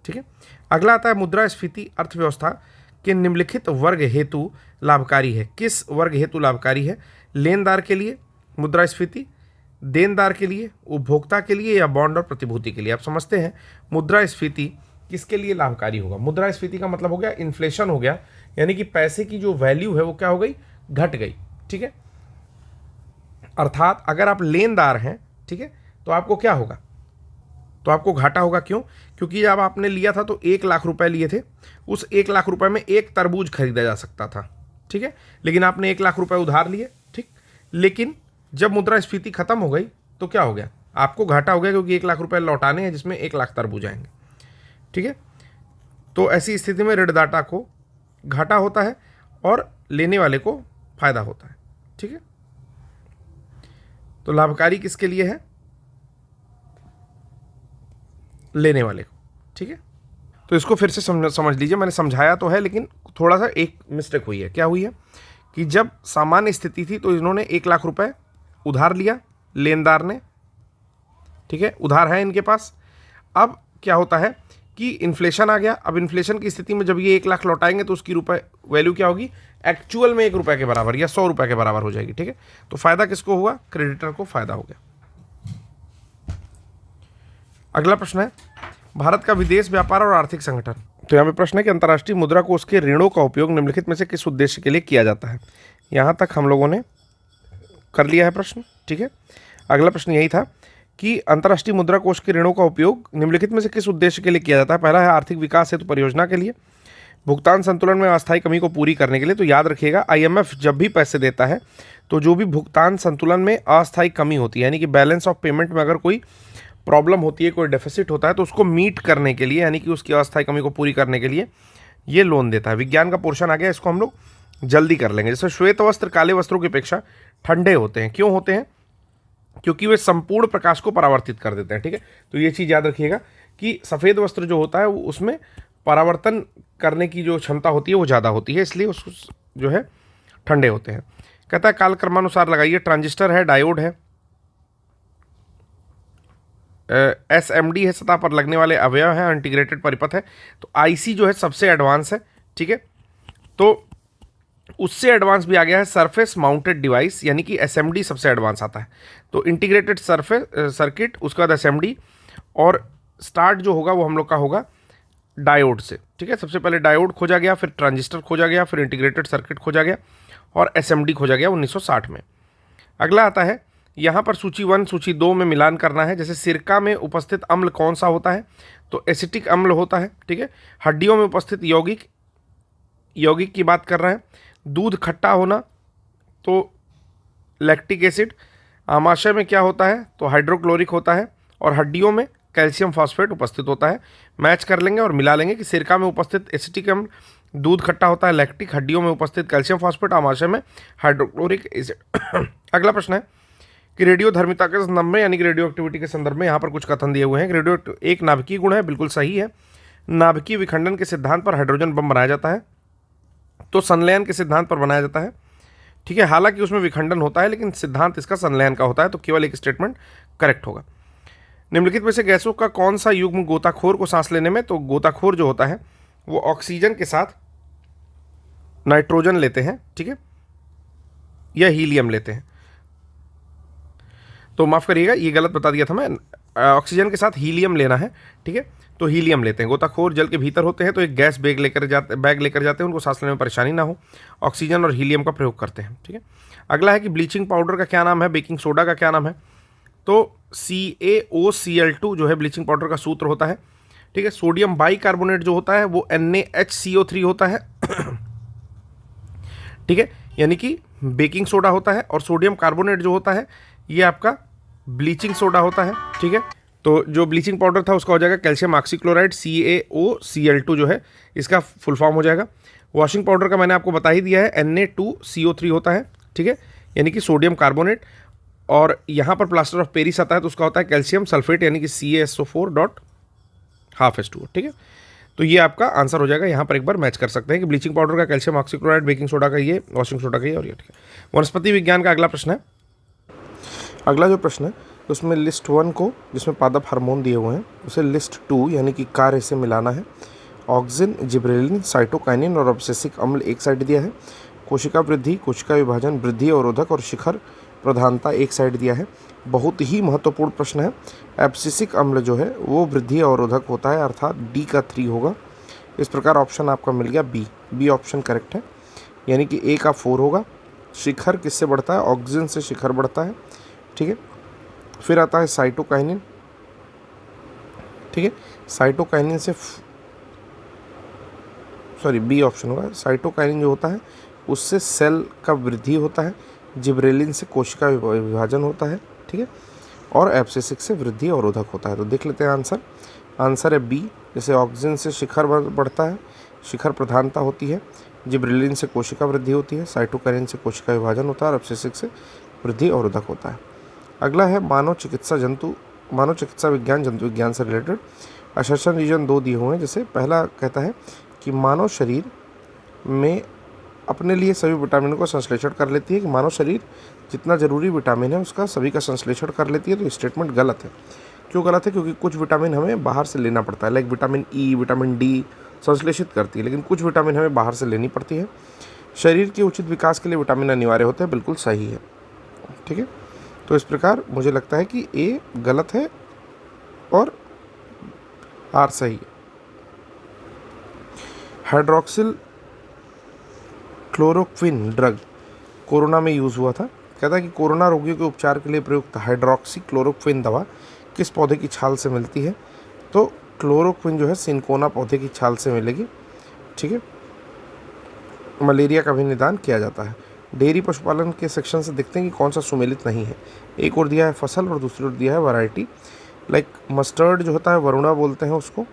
S1: ठीक है। अगला आता है मुद्रास्फीति अर्थव्यवस्था के निम्नलिखित वर्ग हेतु लाभकारी है। किस वर्ग हेतु लाभकारी है? लेनदार के लिए मुद्रास्फीति, देनदार के लिए, उपभोक्ता के लिए, या बॉन्ड और प्रतिभूति के लिए? आप समझते हैं मुद्रास्फीति किसके लिए लाभकारी होगा? मुद्रास्फीति का मतलब हो गया इन्फ्लेशन हो गया, यानी कि पैसे की जो वैल्यू है वो क्या हो गई? घट गई, ठीक है। अर्थात अगर आप लेनदार हैं, ठीक है, तो आपको क्या होगा? तो आपको घाटा होगा। क्यों? क्योंकि जब आपने लिया था तो 1 लाख रुपए लिए थे, उस 1 लाख रुपए में एक तरबूज खरीदा जा सकता था, ठीक है, लेकिन आपने 1 लाख रुपए उधार लिए, ठीक, लेकिन जब मुद्रास्फीति खत्म हो गई तो क्या हो गया? आपको घाटा हो गया, क्योंकि 1 लाख रुपए लौटाने हैं जिसमें 1 लाख तरबूज आएंगे, ठीक है। तो ऐसी स्थिति में ऋणदाता को घाटा होता है और लेने वाले को फायदा होता है, ठीक है। तो लाभकारी किसके लिए है? लेने वाले को, ठीक है। तो इसको फिर से समझ लीजिए, मैंने समझाया तो है लेकिन थोड़ा सा एक मिस्टेक हुई है। क्या हुई है कि जब सामान्य स्थिति थी तो इन्होंने 1 लाख रुपए उधार लिया लेनदार ने, ठीक है, उधार है इनके पास। अब क्या होता है कि इन्फ्लेशन आ गया। अब इन्फ्लेशन की स्थिति में जब ये 1 लाख लौटाएंगे तो उसकी रुपए वैल्यू क्या होगी? एक्चुअल में 1 रुपए के बराबर या 100 रुपए के बराबर हो जाएगी, ठीक है। तो फायदा किसको हुआ? क्रेडिटर को फायदा हो गया। अगला प्रश्न है भारत का विदेश व्यापार और आर्थिक संगठन। तो यहाँ पे प्रश्न है कि अंतर्राष्ट्रीय मुद्रा कोष के ऋणों का उपयोग निम्नलिखित में से किस उद्देश्य के लिए किया जाता है? यहाँ तक हम लोगों ने कर लिया है प्रश्न, ठीक है। अगला प्रश्न यही था कि अंतर्राष्ट्रीय मुद्रा कोष के ऋणों का उपयोग निम्नलिखित में से किस उद्देश्य के लिए किया जाता है? पहला है आर्थिक विकास हेतु परियोजना के लिए, भुगतान संतुलन में अस्थायी कमी को पूरी करने के लिए। तो याद रखिएगा IMF जब भी पैसे देता है तो जो भी भुगतान संतुलन में अस्थायी कमी होती है, यानी कि बैलेंस ऑफ पेमेंट में अगर कोई प्रॉब्लम होती है, कोई डेफिसिट होता है, तो उसको मीट करने के लिए, यानी कि उसकी अस्थायी कमी को पूरी करने के लिए ये लोन देता है। विज्ञान का पोर्शन आ गया, इसको हम लोग जल्दी कर लेंगे। जैसे श्वेत वस्त्र काले वस्त्रों की अपेक्षा ठंडे होते हैं। क्यों होते हैं? क्योंकि वे संपूर्ण प्रकाश को परावर्तित कर देते हैं, ठीक है। तो ये चीज़ याद रखिएगा कि सफ़ेद वस्त्र जो होता है वो उसमें परावर्तन करने की जो क्षमता होती है वो ज़्यादा होती है, इसलिए उस जो है ठंडे होते हैं। कहता है कालक्रमानुसार लगाइए। ट्रांजिस्टर है, डायोड है, SMD है, सतह पर लगने वाले अवयव है, इंटीग्रेटेड परिपथ है। तो IC जो है सबसे एडवांस है, ठीक है। तो उससे एडवांस भी आ गया है सरफेस माउंटेड डिवाइस, यानी कि SMD सबसे एडवांस आता है। तो इंटीग्रेटेड सरफेस सर्किट, उसके बाद SMD, और स्टार्ट जो होगा वो हम लोग का होगा डायोड से, ठीक है। सबसे पहले डायोड खोजा गया, फिर ट्रांजिस्टर खोजा गया, फिर इंटीग्रेटेड सर्किट खोजा गया और SMD खोजा गया 1960 में। अगला आता है यहाँ पर सूची 1 सूची 2 में मिलान करना है। जैसे सिरका में उपस्थित अम्ल कौन सा होता है? तो एसिटिक अम्ल होता है, ठीक है। हड्डियों में उपस्थित यौगिक की बात कर रहे हैं। दूध खट्टा होना तो लैक्टिक एसिड आमाशय में क्या होता है, तो हाइड्रोक्लोरिक होता है, और हड्डियों में कैल्शियम फॉस्फेट उपस्थित होता है। मैच कर लेंगे और मिला लेंगे कि सिरका में उपस्थित एसिटिक अम्ल दूध खट्टा होता है लैक्टिक, हड्डियों में उपस्थित कैल्शियम फॉस्फेट, आमाशय में हाइड्रोक्लोरिक एसिड। अगला प्रश्न है कि रेडियोधर्मिता के संदर्भ में यानी कि रेडियो एक्टिविटी के संदर्भ में यहाँ पर कुछ कथन दिए हुए हैं। रेडियो एक नाभिकीय गुण है, बिल्कुल सही है। नाभिकीय विखंडन के सिद्धांत पर हाइड्रोजन बम बनाया जाता है, तो संलयन के सिद्धांत पर बनाया जाता है। ठीक है, हालांकि उसमें विखंडन होता है लेकिन सिद्धांत इसका संलयन का होता है, तो केवल एक स्टेटमेंट करेक्ट होगा। निम्नलिखित में से गैसों का कौन सा युग्म गोताखोर को सांस लेने में, तो गोताखोर जो होता है वो ऑक्सीजन के साथ नाइट्रोजन लेते हैं, ठीक है, या हीलियम लेते हैं। तो माफ करिएगा, ये गलत बता दिया था मैं, ऑक्सीजन के साथ हीलियम लेना है, ठीक है, तो हीलियम लेते हैं। गोताखोर जल के भीतर होते हैं, तो एक गैस बैग लेकर जाते हैं, उनको सांस लेने में परेशानी ना हो, ऑक्सीजन और हीलियम का प्रयोग करते हैं, ठीक है। अगला है कि ब्लीचिंग पाउडर का क्या नाम है, बेकिंग सोडा का क्या नाम है, तो CaOCl2 जो है ब्लीचिंग पाउडर का सूत्र होता है, ठीक है। सोडियम बाइकार्बोनेट जो होता है वो NaHCO3 होता है, ठीक है, यानी कि बेकिंग सोडा होता है, और सोडियम कार्बोनेट जो होता है ये आपका ब्लीचिंग सोडा होता है, ठीक है। तो जो ब्लीचिंग पाउडर था उसका हो जाएगा कैल्शियम ऑक्सीक्लोराइड, CaOCl2 जो है इसका फुल फॉर्म हो जाएगा। वॉशिंग पाउडर का मैंने आपको बता ही दिया है, Na2CO3 होता है, ठीक है, यानी कि सोडियम कार्बोनेट, और यहाँ पर प्लास्टर ऑफ पेरिस आता है तो उसका होता है कैल्शियम सल्फेट यानी कि CaSO4.12H2O, ठीक है। तो ये आपका आंसर हो जाएगा, यहाँ पर एक बार मैच कर सकते हैं कि ब्लीचिंग पाउडर का कैल्शियम ऑक्सीक्लोराइड, बेकिंग सोडा का ये, वॉशिंग सोडा का ये, और ये, ठीक है। वनस्पति विज्ञान का अगला प्रश्न है। अगला जो प्रश्न है उसमें लिस्ट 1 को, जिसमें पादप हार्मोन दिए हुए हैं, उसे लिस्ट 2 यानी कि कार्य से मिलाना है। ऑक्सिन, जिब्रेलिन, साइटोकाइनिन और अब्सिसिक अम्ल एक साइड दिया है। कोशिका वृद्धि, कोशिका विभाजन, वृद्धि अवरोधक और शिखर प्रधानता एक साइड दिया है। बहुत ही महत्वपूर्ण प्रश्न है। एब्सिसिक अम्ल जो है वो वृद्धि अवरोधक होता है, अर्थात D का 3 होगा। इस प्रकार ऑप्शन आपका मिल गया बी ऑप्शन करेक्ट है, यानी कि A का 4 होगा। शिखर किससे बढ़ता है, ऑक्सिन से शिखर बढ़ता है, ठीक है। फिर आता है साइटोकाइनिन, ठीक है, साइटोकाइनिन से बी ऑप्शन होगा। साइटोकाइनिन जो होता है उससे सेल का वृद्धि होता है, जिब्रेलिन से कोशिका विभाजन होता है, ठीक है, और एब्सिसिक से वृद्धि अवरोधक होता है। तो देख लेते हैं आंसर है बी, जैसे ऑक्सीजन से शिखर बढ़ता है, शिखर प्रधानता होती है, जिब्रेलिन से कोशिका वृद्धि होती है, साइटोकाइनिन से कोशिका विभाजन होता है और एब्सिसिक से वृद्धि अवरोधक होता है। अगला है मानव चिकित्सा विज्ञान जंतु विज्ञान से रिलेटेड। असर्शन रीजन 2 दिए हुए हैं, जैसे पहला कहता है कि मानव शरीर में अपने लिए सभी विटामिनों का संश्लेषण कर लेती है, कि मानव शरीर जितना ज़रूरी विटामिन है उसका सभी का संश्लेषण कर लेती है। तो ये स्टेटमेंट गलत है। क्यों गलत है, क्योंकि कुछ विटामिन हमें बाहर से लेना पड़ता है, like vitamin E, vitamin D संश्लेषित करती है, लेकिन कुछ विटामिन हमें बाहर से लेनी पड़ती है। शरीर के उचित विकास के लिए विटामिन अनिवार्य होते हैं, बिल्कुल सही है, ठीक है। तो इस प्रकार मुझे लगता है कि ए गलत है और आर सही है। हाइड्रोक्सिल क्लोरोक्विन ड्रग कोरोना में यूज़ हुआ था। कहता है कि कोरोना रोगियों के उपचार के लिए प्रयुक्त हाइड्रोक्सी क्लोरोक्विन दवा किस पौधे की छाल से मिलती है, तो क्लोरोक्विन जो है सिनकोना पौधे की छाल से मिलेगी, ठीक है। मलेरिया का भी निदान किया जाता है। डेयरी पशुपालन के सेक्शन से देखते हैं कि कौन सा सुमेलित नहीं है। एक और दिया है फसल और दूसरी ओर दिया है वैरायटी। लाइक मस्टर्ड जो होता है वरुणा बोलते हैं उसको,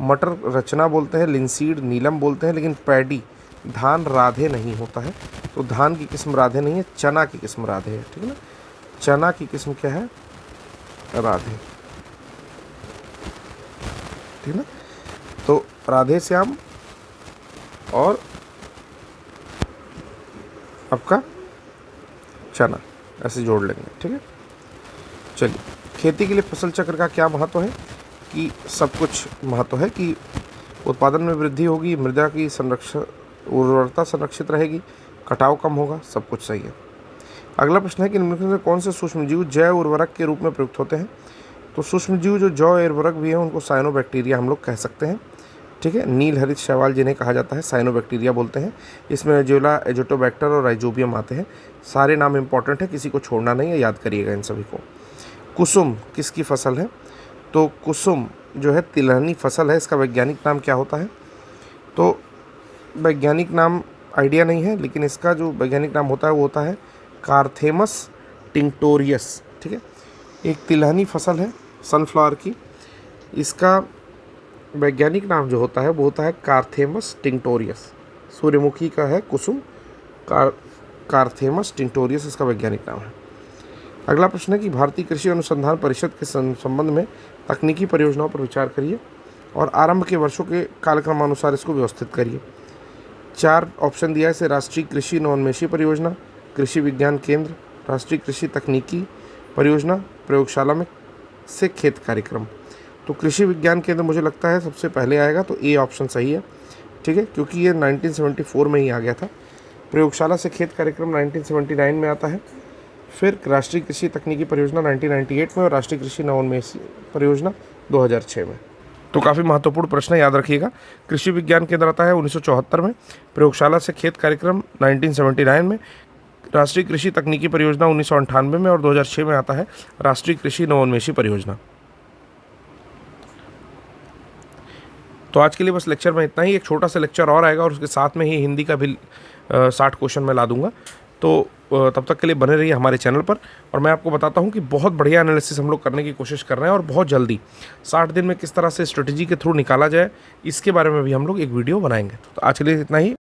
S1: मटर रचना बोलते हैं, लिंसीड नीलम बोलते हैं, लेकिन पैडी धान राधे नहीं होता है। तो धान की किस्म राधे नहीं है, चना की किस्म राधे है, ठीक है ना। चना की किस्म क्या है, राधे, ठीक है ना। तो राधे श्याम और आपका चना ऐसे जोड़ लेंगे, ठीक है। चलिए, खेती के लिए फसल चक्र का क्या महत्व है, कि सब कुछ महत्व है कि उत्पादन में वृद्धि होगी, मृदा की उर्वरता संरक्षित रहेगी, कटाव कम होगा, सब कुछ सही है। अगला प्रश्न है कि निम्नलिखित में कौन से सूक्ष्मजीव जैव उर्वरक के रूप में प्रयुक्त होते हैं, तो सूक्ष्मजीव जो जैव उर्वरक भी हैं उनको साइनोबैक्टीरिया हम लोग कह सकते हैं, ठीक है। नील हरित शैवाल जिन्हें कहा जाता है साइनोबैक्टीरिया बोलते हैं। इसमें एजोला, एजोटोबैक्टर और राइजोबियम आते हैं। सारे नाम इंपॉर्टेंट है, किसी को छोड़ना नहीं है, याद करिएगा इन सभी को। कुसुम किसकी फसल है, तो कुसुम जो है तिलहनी फसल है। इसका वैज्ञानिक नाम क्या होता है, तो वैज्ञानिक नाम आइडिया नहीं है, लेकिन इसका जो वैज्ञानिक नाम होता है वो होता है कार्थेमस टिंक्टोरियस, ठीक है। एक तिलहनी फसल है सनफ्लावर की, इसका वैज्ञानिक नाम जो होता है वो होता है कार्थेमस टिंक्टोरियस। सूर्यमुखी का है कुसुम, कार्थेमस टिंक्टोरियस इसका वैज्ञानिक नाम है। अगला प्रश्न है कि भारतीय कृषि अनुसंधान परिषद के संबंध में तकनीकी परियोजनाओं पर विचार करिए और आरंभ के वर्षों के कालक्रमानुसार इसको व्यवस्थित करिए। 4 ऑप्शन दिया है इसे: राष्ट्रीय कृषि नवोन्मेषी परियोजना, कृषि विज्ञान केंद्र, राष्ट्रीय कृषि तकनीकी परियोजना, प्रयोगशाला में से खेत कार्यक्रम। तो कृषि विज्ञान केंद्र मुझे लगता है सबसे पहले आएगा, तो ए ऑप्शन सही है, ठीक है, क्योंकि ये 1974 में ही आ गया था। प्रयोगशाला से खेत कार्यक्रम 1979 में आता है। फिर राष्ट्रीय कृषि तकनीकी परियोजना 1998 में और राष्ट्रीय कृषि नवोन्मेषी परियोजना 2006 में। तो काफ़ी महत्वपूर्ण प्रश्न है, याद रखिएगा। कृषि विज्ञान केंद्र आता है 1974 में, प्रयोगशाला से खेत कार्यक्रम 1979 में, राष्ट्रीय कृषि तकनीकी परियोजना 1998 में और 2006 में आता है राष्ट्रीय कृषि नवोन्मेषी परियोजना। तो आज के लिए बस लेक्चर में इतना ही। एक छोटा सा लेक्चर और आएगा और उसके साथ में ही हिंदी का भी 60 क्वेश्चन मैं ला दूंगा। तो तब तक के लिए बने रहिए हमारे चैनल पर। और मैं आपको बताता हूं कि बहुत बढ़िया एनालिसिस हम लोग करने की कोशिश कर रहे हैं और बहुत जल्दी 60 दिन में किस तरह से स्ट्रेटजी के थ्रू निकाला जाए इसके बारे में भी हम लोग एक वीडियो बनाएंगे। तो आज के लिए इतना ही।